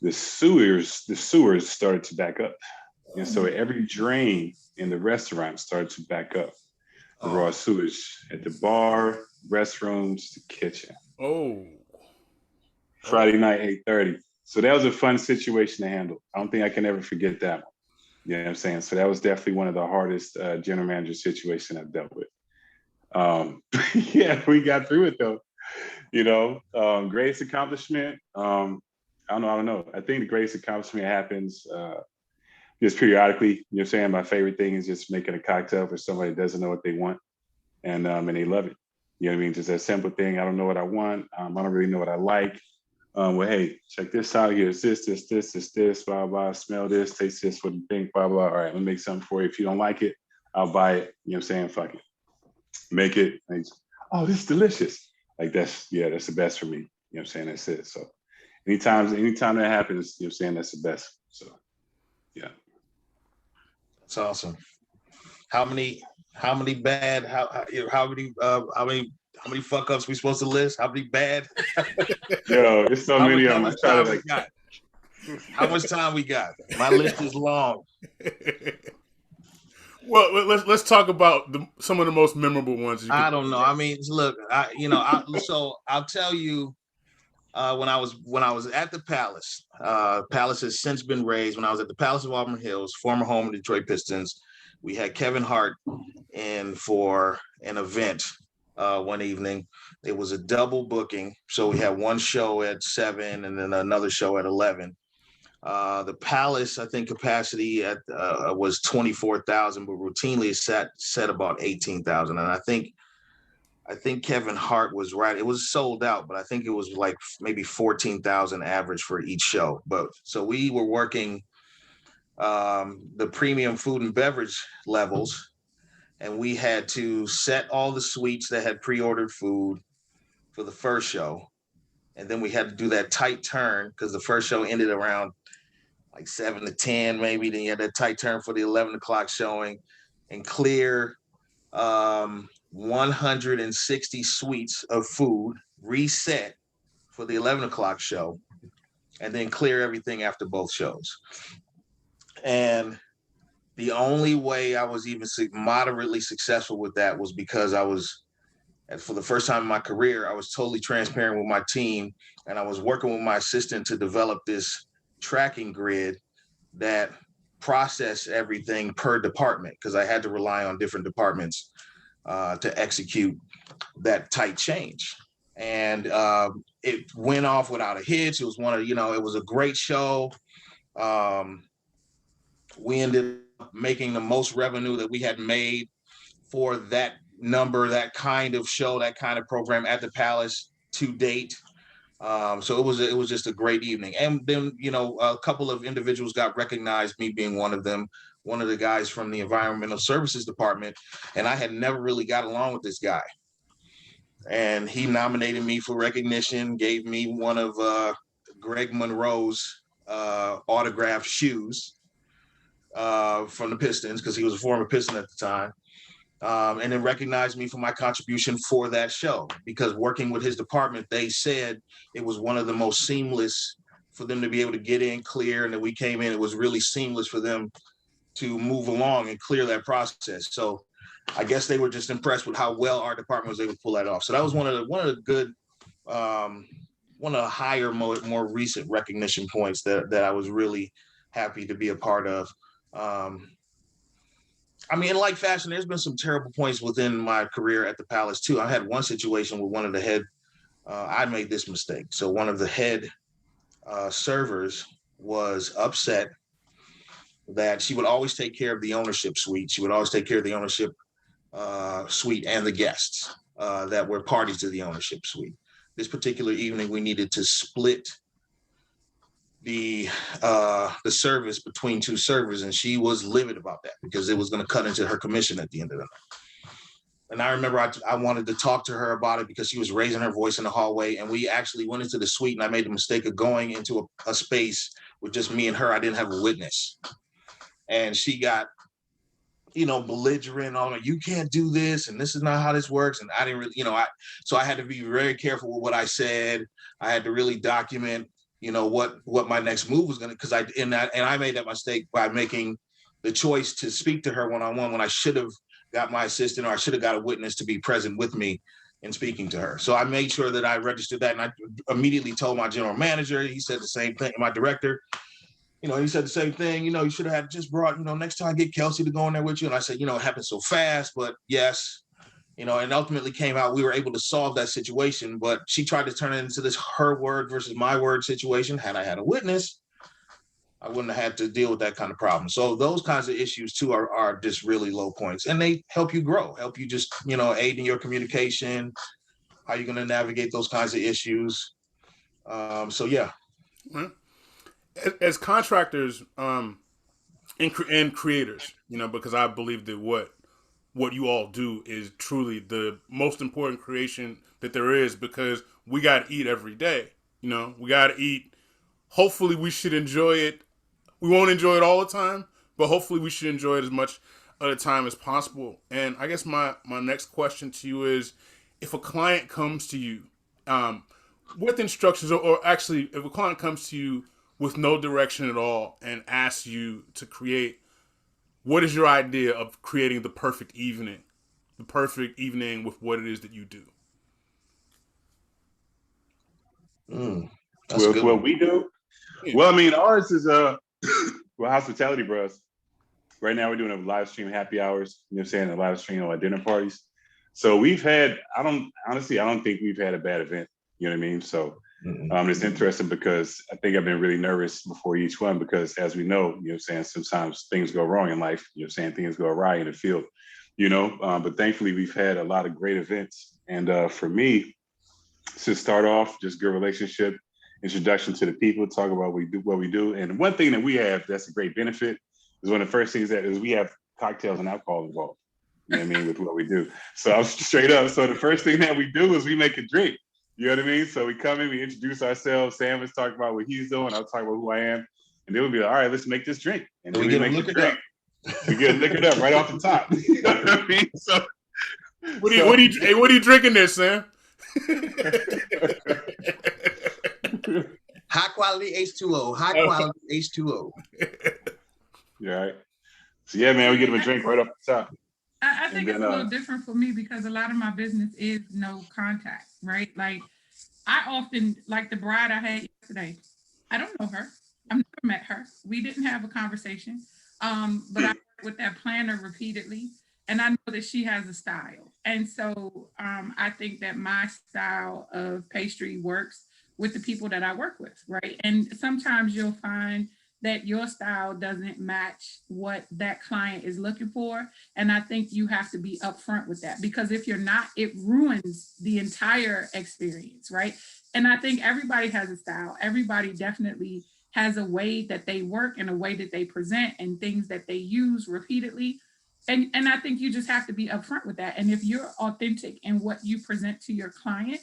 The sewers started to back up. And so every drain in the restaurant started to back up. The raw sewage at the bar, restrooms, the kitchen. Oh. Friday night, 8:30. So that was a fun situation to handle. I don't think I can ever forget that one. You know what I'm saying? So that was definitely one of the hardest general manager situations I've dealt with. Yeah, we got through it though. Greatest accomplishment. I don't know. I think the greatest accomplishment happens just periodically. My favorite thing is just making a cocktail for somebody that doesn't know what they want and they love it. Just that simple thing. I don't know what I want. I don't really know what I like. Well, hey, check this out here. It's this, blah, blah, smell this, taste this, what you think, blah, blah. All right, let me make something for you. If you don't like it, I'll buy it. You know what I'm saying? Fuck it. Make it. Like, oh, this is delicious. Like that's the best for me. You know what I'm saying? That's it. So anytime that happens, you know what I'm saying, that's the best. So yeah. That's awesome. How many bad how many fuck ups we supposed to list? How many bad? Yo, there's so many of them. I try to like how much time we got? My list is long. Well, let's talk about some of the most memorable ones. I don't know. I mean, look, so I'll tell you. When I was at the Palace, Palace has since been raised. When I was at the Palace of Auburn Hills, former home of the Detroit Pistons, we had Kevin Hart in for an event one evening. It was a double booking, so we had one show at 7 and then another show at 11. The Palace, I think, capacity at was 24,000, but routinely set about 18,000, and I think Kevin Hart was right. It was sold out, but I think it was like maybe 14,000 average for each show. But so we were working the premium food and beverage levels, and we had to set all the suites that had pre-ordered food for the first show. And then we had to do that tight turn because the first show ended around like 7 to 10, maybe. Then you had that tight turn for the 11 o'clock showing and clear 160 suites of food, reset for the 11 o'clock show, and then clear everything after both shows. And the only way I was even moderately successful with that was because I was, for the first time in my career, I was totally transparent with my team, and I was working with my assistant to develop this tracking grid that processed everything per department, because I had to rely on different departments to execute that tight change. And it went off without a hitch. It was it was a great show. We ended up making the most revenue that we had made for that number, that kind of show, that kind of program at the Palace to date. So it was just a great evening. And then, a couple of individuals got recognized, me being one of them, one of the guys from the environmental services department. And I had never really got along with this guy. And he nominated me for recognition, gave me one of Greg Monroe's autographed shoes from the Pistons, because he was a former Piston at the time. And then recognized me for my contribution for that show, because working with his department, they said it was one of the most seamless for them to be able to get in, clear, and that we came in, it was really seamless for them to move along and clear that process. So I guess they were just impressed with how well our department was able to pull that off. So that was one of the good, one of the higher, more recent recognition points that I was really happy to be a part of. I mean, in like fashion, there's been some terrible points within my career at the Palace too. I had one situation with one of the head, I made this mistake. So one of the head servers was upset that she would always take care of the ownership suite. She would always take care of the ownership suite and the guests that were parties to the ownership suite. This particular evening, we needed to split the service between two servers, and she was livid about that because it was going to cut into her commission at the end of the night. And I remember I wanted to talk to her about it because she was raising her voice in the hallway, and we actually went into the suite, and I made the mistake of going into a space with just me and her. I didn't have a witness, and she got belligerent on, you can't do this, and this is not how this works. And I didn't really, so I had to be very careful with what I said. I had to really document what my next move was going to, because I made that mistake by making the choice to speak to her one-on-one when I should have got my assistant, or I should have got a witness to be present with me in speaking to her. So I made sure that I registered that, and I immediately told my general manager. He said the same thing. My director, he said the same thing. You should have had just brought, next time get Kelsey to go in there with you. And I said, it happened so fast, but yes. And ultimately came out, we were able to solve that situation, but she tried to turn it into this her word versus my word situation. Had I had a witness, I wouldn't have had to deal with that kind of problem. So those kinds of issues too are just really low points, and they help you grow, help you just, aid in your communication, how you're going to navigate those kinds of issues. So yeah. Right. As contractors, and creators, because I believe that what you all do is truly the most important creation that there is, because we got to eat every day. We got to eat. Hopefully, we should enjoy it. We won't enjoy it all the time, but hopefully, we should enjoy it as much of the time as possible. And I guess my next question to you is, if a client comes to you, um, with instructions, or actually, if a client comes to you with no direction at all and asks you to create, what is your idea of creating the perfect evening? The perfect evening with what it is that you do. That's a good What one. we do. Yeah. Well, I mean, ours is well, hospitality bros. Right now, we're doing a live stream happy hours. You know what I'm saying? A live stream on dinner parties. So we've had. I don't think we've had a bad event. You know what I mean? So it's interesting because I think I've been really nervous before each one, because as we know, you know what I'm saying, sometimes things go wrong in life. You know what I'm saying? Things go awry in the field. But thankfully we've had a lot of great events. And for me, to start off, just good relationship, introduction to the people, talk about what we do. And one thing that we have that's a great benefit is one of the first things that is we have cocktails and alcohol involved. You know what I mean, with what we do. So I'm straight up. So the first thing that we do is we make a drink. You know what I mean? So we come in, we introduce ourselves. Sam is talking about what he's doing. I'll talk about who I am. And then we'll be like, all right, let's make this drink. And then we we get make them the drink. We get liquored up right off the top. You know what I mean? So what are you drinking there, Sam? High quality H2O. High quality H2O. Yeah. Right. So yeah, man, we get them a drink right off the top. I think it's a little different for me because a lot of my business is no contact, right? Like I often, like the bride I had yesterday, I don't know her. I've never met her. We didn't have a conversation. But I work with that planner repeatedly, and I know that she has a style. And so I think that my style of pastry works with the people that I work with, right? And sometimes you'll find that your style doesn't match what that client is looking for. And I think you have to be upfront with that, because if you're not, it ruins the entire experience, right? And I think everybody has a style. Everybody definitely has a way that they work and a way that they present and things that they use repeatedly. And I think you just have to be upfront with that. And if you're authentic in what you present to your client,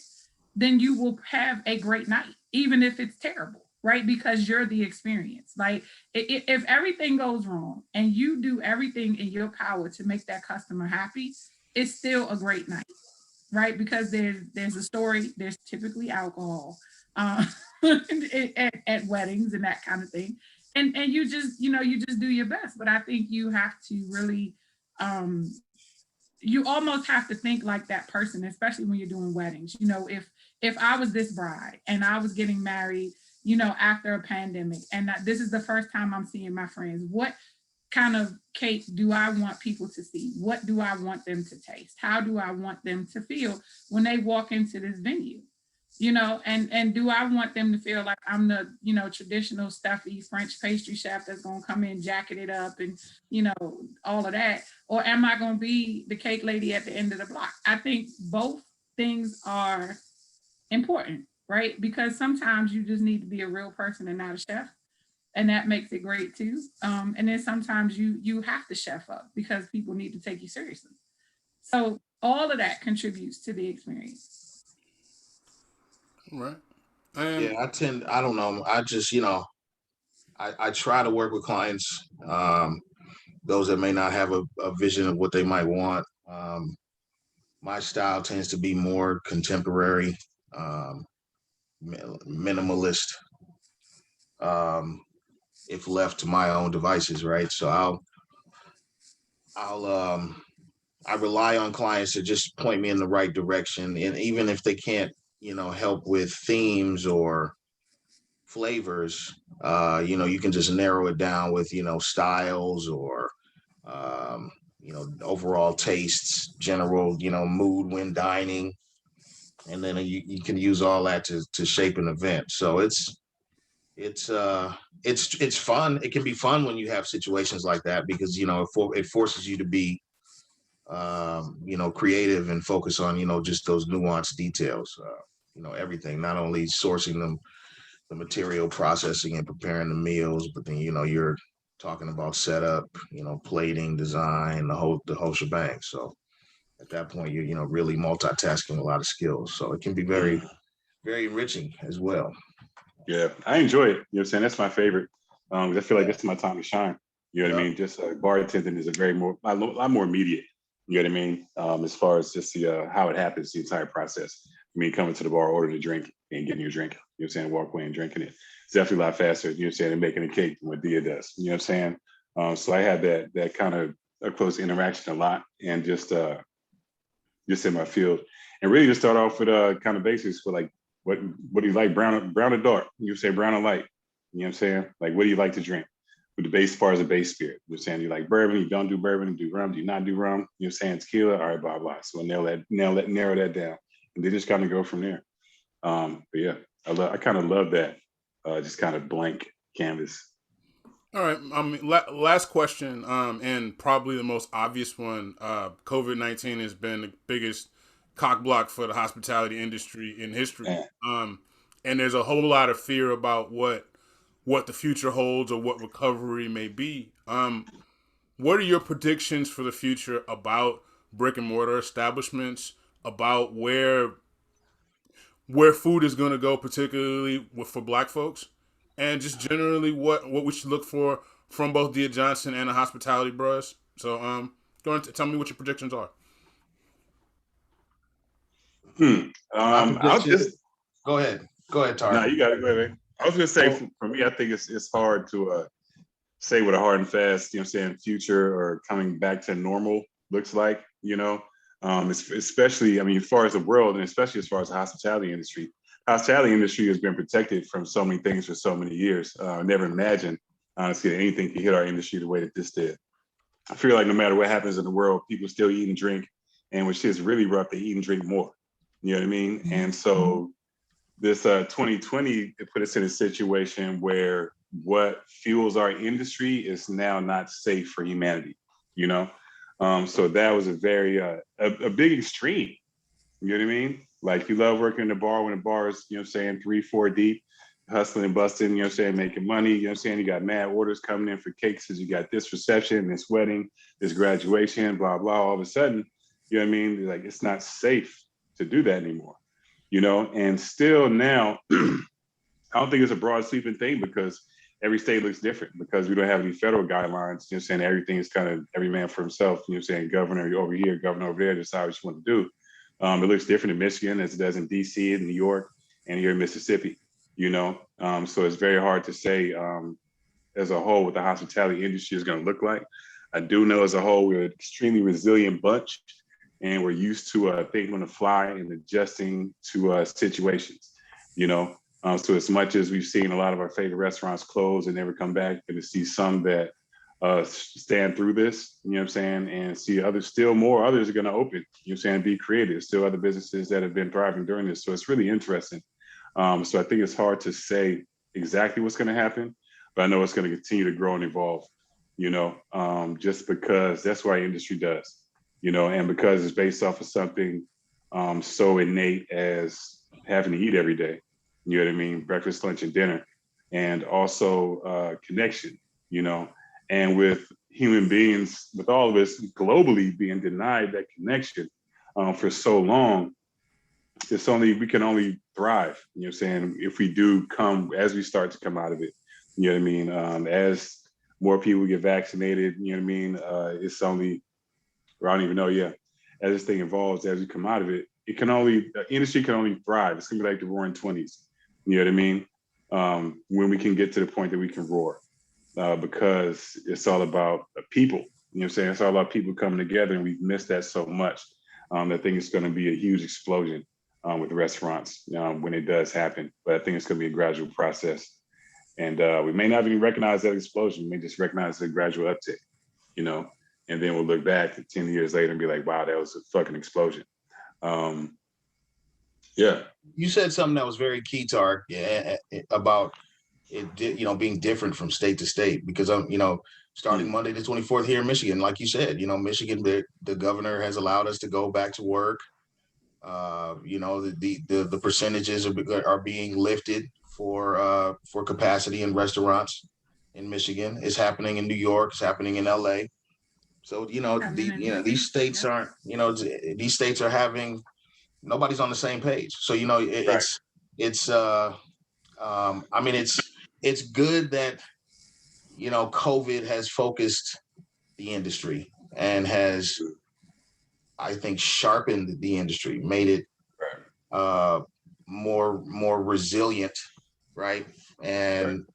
then you will have a great night, even if it's terrible, right? Because you're the experience. Like if everything goes wrong and you do everything in your power to make that customer happy, it's still a great night, right? Because there's a story, there's typically alcohol at weddings and that kind of thing. And you just, you just do your best. But I think you have to really you almost have to think like that person, especially when you're doing weddings. If I was this bride and I was getting married, after a pandemic, and this is the first time I'm seeing my friends, what kind of cake do I want people to see? What do I want them to taste? How do I want them to feel when they walk into this venue? And do I want them to feel like I'm the, traditional stuffy French pastry chef that's going to come in, jacket it up and, all of that? Or am I going to be the cake lady at the end of the block? I think both things are important, right? Because sometimes you just need to be a real person and not a chef. And that makes it great too. And then sometimes you have to chef up because people need to take you seriously. So all of that contributes to the experience. Right. Yeah, I don't know. I just, I try to work with clients, those that may not have a vision of what they might want. My style tends to be more contemporary, minimalist, if left to my own devices, right? So I rely on clients to just point me in the right direction. And even if they can't, help with themes or flavors, you can just narrow it down with, styles or, overall tastes, general, mood when dining. And then you can use all that to shape an event. So it's fun. It can be fun when you have situations like that because, it forces you to be, creative and focus on, just those nuanced details, everything, not only sourcing them the material processing and preparing the meals, but then you're talking about setup, plating, design, the whole shebang. So at that point, you're really multitasking a lot of skills. So it can be very, very enriching as well. Yeah, I enjoy it. You know what I'm saying? That's my favorite. I feel like that's my time to shine. You know what I mean? Just bartending is a lot more immediate. You know what I mean? As far as just the how it happens, the entire process. I mean, coming to the bar, ordering a drink, and getting your drink. You know what I'm saying? Walk away and drinking it. It's definitely a lot faster. You know what I'm saying? And making a cake than what Dia does. You know what I'm saying? So I had that kind of a close interaction a lot, and just in my field, and really just start off with kind of basics for like what do you like, brown or dark? You say brown or light. You know what I'm saying? Like, what do you like to drink? With the base, as far as the base spirit, you're saying you like bourbon, you don't do bourbon, you do rum, do you not do rum? You're saying tequila, all right, blah blah. So narrow that down, and they just kind of go from there. But yeah, I kind of love that, just kind of blank canvas. All right. Last question, and probably the most obvious one. COVID-19 has been the biggest cock block for the hospitality industry in history. And there's a whole lot of fear about what the future holds or what recovery may be. What are your predictions for the future about brick and mortar establishments, about where food is going to go, particularly for Black folks, and just generally what we should look for from both Dia Johnson and the hospitality bros? So, go on, tell me what your predictions are. I'll just go ahead, Tar. No, you got it. Go ahead, man. I was gonna say for me, I think it's hard to say what a hard and fast, you know, what I'm saying, future or coming back to normal looks like. Especially, I mean, as far as the world, and especially as far as the hospitality industry. Hospitality industry has been protected from so many things for so many years. I never imagined, honestly, that anything could hit our industry the way that this did. I feel like no matter what happens in the world, people still eat and drink, and when shit's really rough, they eat and drink more. You know what I mean? Mm-hmm. And so this 2020, it put us in a situation where what fuels our industry is now not safe for humanity, So that was a very, a big extreme, you know what I mean? Like, you love working in the bar when the bar is, 3, 4 deep, hustling and busting, making money, you got mad orders coming in for cakes because you got this reception, this wedding, this graduation, blah, blah. All of a sudden, you know what I mean? Like, it's not safe to do that anymore, and still now, I don't think it's a broad sweeping thing because every state looks different because we don't have any federal guidelines, everything is kind of every man for himself, governor over here, governor over there, decide what you want to do. It looks different in Michigan as it does in DC and New York and here in Mississippi, so it's very hard to say as a whole what the hospitality industry is going to look like. I do know as a whole, we're an extremely resilient bunch and we're used to thinking on the fly and adjusting to situations, So as much as we've seen a lot of our favorite restaurants close and never come back, and to see some that stand through this, and see others are going to open, be creative. Still other businesses that have been thriving during this. So it's really interesting. So I think it's hard to say exactly what's going to happen, but I know it's going to continue to grow and evolve, just because that's what our industry does, and because it's based off of something so innate as having to eat every day. You know what I mean? Breakfast, lunch, and dinner. And also connection, and with human beings, with all of us globally being denied that connection for so long, we can only thrive, if we do as we start to come out of it, you know what I mean? As more people get vaccinated, you know what I mean? It's only, or I don't even know, as this thing evolves, as we come out of it, the industry can only thrive. It's gonna be like the roaring 20s. You know what I mean? When we can get to the point that we can roar, because it's all about people. It's all about people coming together, and we've missed that so much. I think it's going to be a huge explosion with restaurants when it does happen. But I think it's going to be a gradual process, and we may not even recognize that explosion. We may just recognize the gradual uptick, and then we'll look back 10 years later and be like, "Wow, that was a fucking explosion." Yeah. You said something that was very key, Tar, about it, being different from state to state, because starting Monday the 24th here in Michigan, like you said, Michigan, the governor has allowed us to go back to work. The percentages are being lifted for capacity in restaurants in Michigan. It's happening in New York. It's happening in LA. So these states aren't, these states are having, nobody's on the same page. So Right. it's I mean it's good that COVID has focused the industry and has, I think, sharpened the industry, made it more resilient, right? And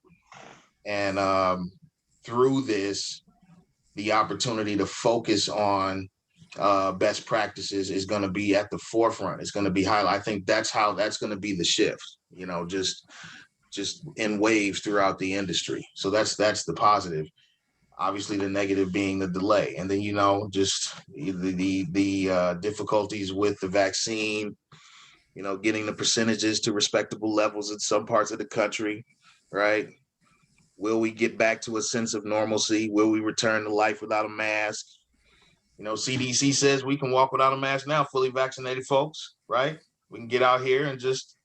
through this, the opportunity to focus on best practices is going to be at the forefront. It's going to be high. I think that's going to be the shift. Just in waves throughout the industry. So that's the positive. Obviously, the negative being the delay, and then just the difficulties with the vaccine. Getting the percentages to respectable levels in some parts of the country, right? Will we get back to a sense of normalcy? Will we return to life without a mask? CDC says we can walk without a mask now, fully vaccinated folks, right? We can get out here and just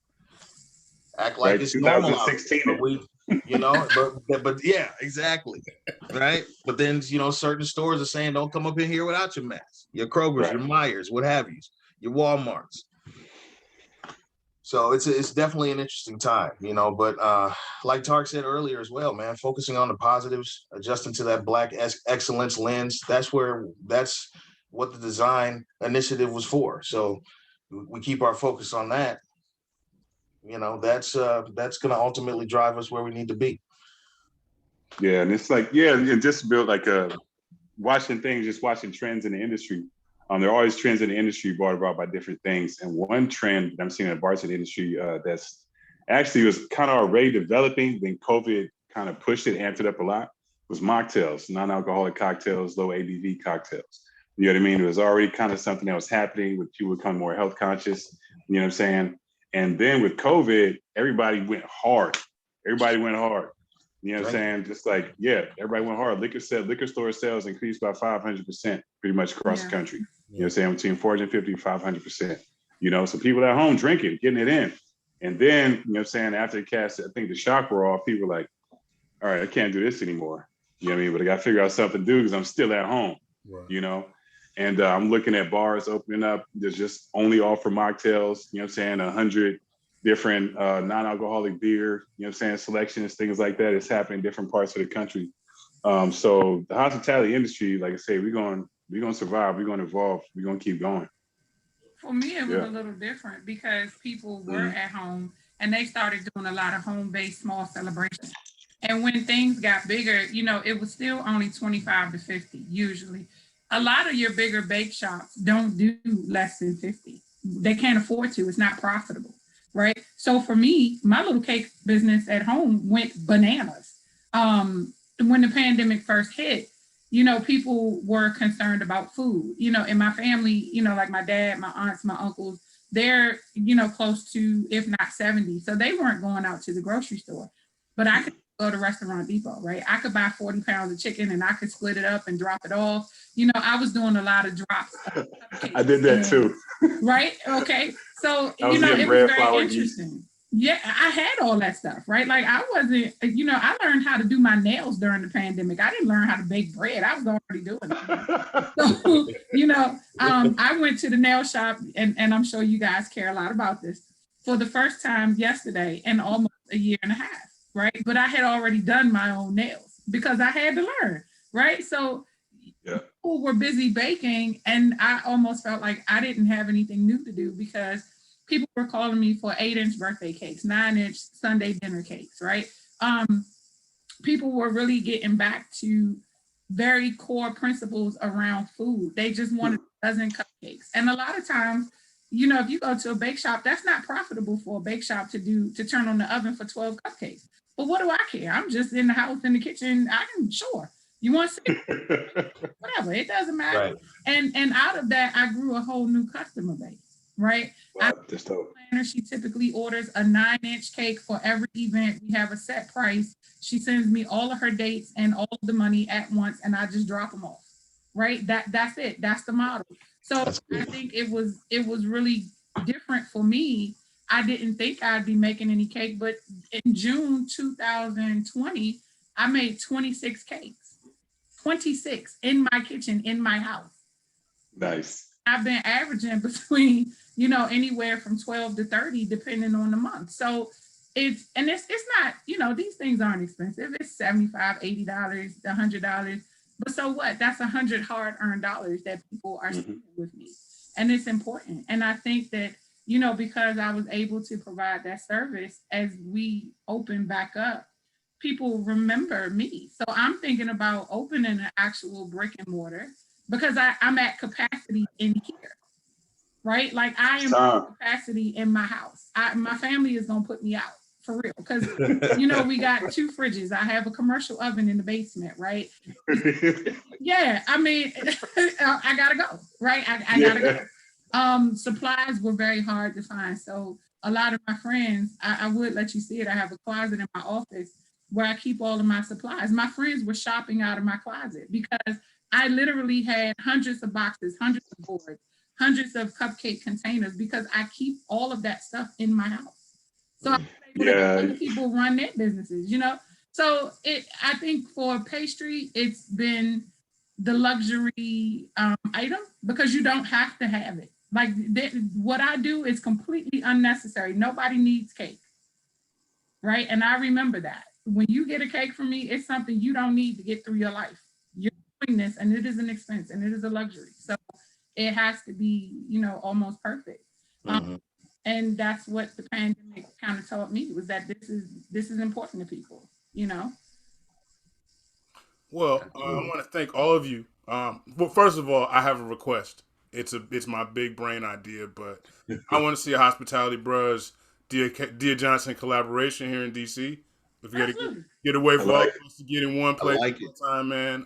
act like it's normal. 2016. But yeah, exactly. Right. But then, certain stores are saying, don't come up in here without your mask. Your Kroger's, your Myers, what have you, your Walmarts. So it's definitely an interesting time, but like Tark said earlier as well, man, focusing on the positives, adjusting to that Black excellence lens. That's what the design initiative was for. So we keep our focus on that. That's going to ultimately drive us where we need to be. Yeah, and it's like, and just to build like watching trends in the industry. There are always trends in the industry brought about by different things. And one trend that I'm seeing in the bartending industry that's actually was kind of already developing, then COVID kind of pushed it, amped it up a lot, was mocktails, non-alcoholic cocktails, low ABV cocktails. You know what I mean? It was already kind of something that was happening with people becoming more health conscious, you know what I'm saying? And then with COVID, everybody went hard. You know what I'm saying? Just like, everybody went hard. Liquor store sales increased by 500% pretty much across the country. You know what I'm saying? Between 450 and 500%. So people at home drinking, getting it in. And then, you know what I'm saying, after the cast, I think the shock wore off, people were like, all right, I can't do this anymore. You know what I mean? But I got to figure out something to do because I'm still at home, And I'm looking at bars opening up. There's just only offer mocktails, you know what I'm saying, 100 different non-alcoholic beer, you know what I'm saying, selections, things like that. It's happening in different parts of the country. So the hospitality industry, like I say, we're going to survive. We're going to evolve. We're going to keep going. For me, it was a little different because people were at home and they started doing a lot of home-based small celebrations. And when things got bigger, it was still only 25 to 50 usually. A lot of your bigger bake shops don't do less than 50. They can't afford to. It's not profitable, right? So for me, my little cake business at home went bananas. When the pandemic first hit, people were concerned about food. In my family, like my dad, my aunts, my uncles, they're, close to, if not 70. So they weren't going out to the grocery store. But I could go to Restaurant Depot, right? I could buy 40 pounds of chicken and I could split it up and drop it off. I was doing a lot of drops. I did that too. Right? Okay. So, it was very interesting. Yeah, I had all that stuff, right? Like I wasn't, I learned how to do my nails during the pandemic. I didn't learn how to bake bread. I was already doing it. So, I went to the nail shop and I'm sure you guys care a lot about this for the first time yesterday in almost a year and a half, right? But I had already done my own nails because I had to learn, right? So people were busy baking and I almost felt like I didn't have anything new to do because people were calling me for 8-inch birthday cakes, 9-inch Sunday dinner cakes, right? People were really getting back to very core principles around food. They just wanted a dozen cupcakes. And a lot of times, if you go to a bake shop, that's not profitable for a bake shop to turn on the oven for 12 cupcakes. But what do I care? I'm just in the house, in the kitchen. Sure. You want to whatever, it doesn't matter. Right. And out of that, I grew a whole new customer base. Right. Wow, that's dope. She typically orders a 9-inch cake for every event. We have a set price. She sends me all of her dates and all of the money at once, and I just drop them off. Right. That's it. That's the model. So I think it was really different for me I didn't think I'd be making any cake, but in June 2020, I made 26 cakes, 26 in my kitchen, in my house. Nice. I've been averaging between, anywhere from 12 to 30, depending on the month. So it's not, these things aren't expensive. It's $75, $80, $100. But so what? That's 100 hard-earned dollars that people are spending with me. And it's important. And I think that, because I was able to provide that service as we open back up, people remember me. So I'm thinking about opening an actual brick and mortar because I'm at capacity in here, right? Like I am at capacity in my house. My family is going to put me out for real because, we got 2 fridges. I have a commercial oven in the basement, right? Yeah, I mean, I got to go, right? I got to go. Supplies were very hard to find. So a lot of my friends, I would let you see it. I have a closet in my office where I keep all of my supplies. My friends were shopping out of my closet because I literally had hundreds of boxes, hundreds of boards, hundreds of cupcake containers because I keep all of that stuff in my house. So I'm able to help other people run their businesses, So I think for pastry, it's been the luxury item because you don't have to have it. Like what I do is completely unnecessary. Nobody needs cake, right? And I remember that. When you get a cake from me, it's something you don't need to get through your life. You're doing this, and it is an expense, and it is a luxury. So it has to be, almost perfect. And that's what the pandemic kind of taught me was that this is important to people, Well, I want to thank all of you. Well, first of all, I have a request. It's my big brain idea, but I want to see a Hospitality Bros Dia Johnson collaboration here in DC. If you got to get away from all of us to get in one place at one time, man.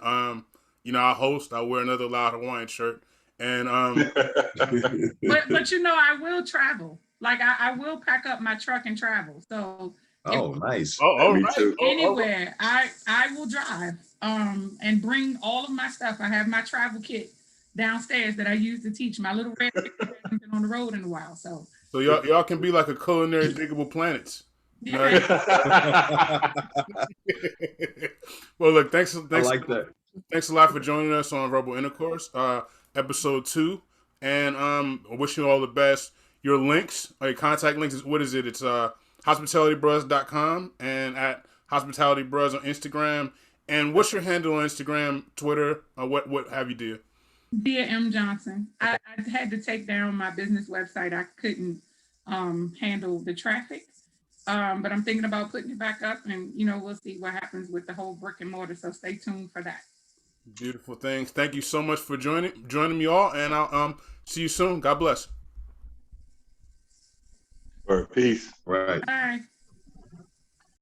I host. I wear another Loud Hawaiian shirt, and but I will travel. Like I will pack up my truck and travel. So nice. Me too. Anywhere I will drive and bring all of my stuff. I have my travel kit downstairs that I use to teach. My little red hasn't been on the road in a while. So y'all can be like a culinary Diggable Planets. Yeah. Well, look, thanks. I like that. Thanks a lot for joining us on Verbal Intercourse, episode 2, and I wish you all the best. Your links, your contact links, what is it? It's hospitalitybros.com and at hospitalitybros on Instagram. And what's your handle on Instagram, Twitter, what have you do? Dia M. Johnson. Okay. I had to take down my business website. I couldn't handle the traffic. But I'm thinking about putting it back up and, we'll see what happens with the whole brick and mortar. So stay tuned for that. Beautiful things. Thank you so much for joining me all. And I'll see you soon. God bless. Peace. Right. Bye.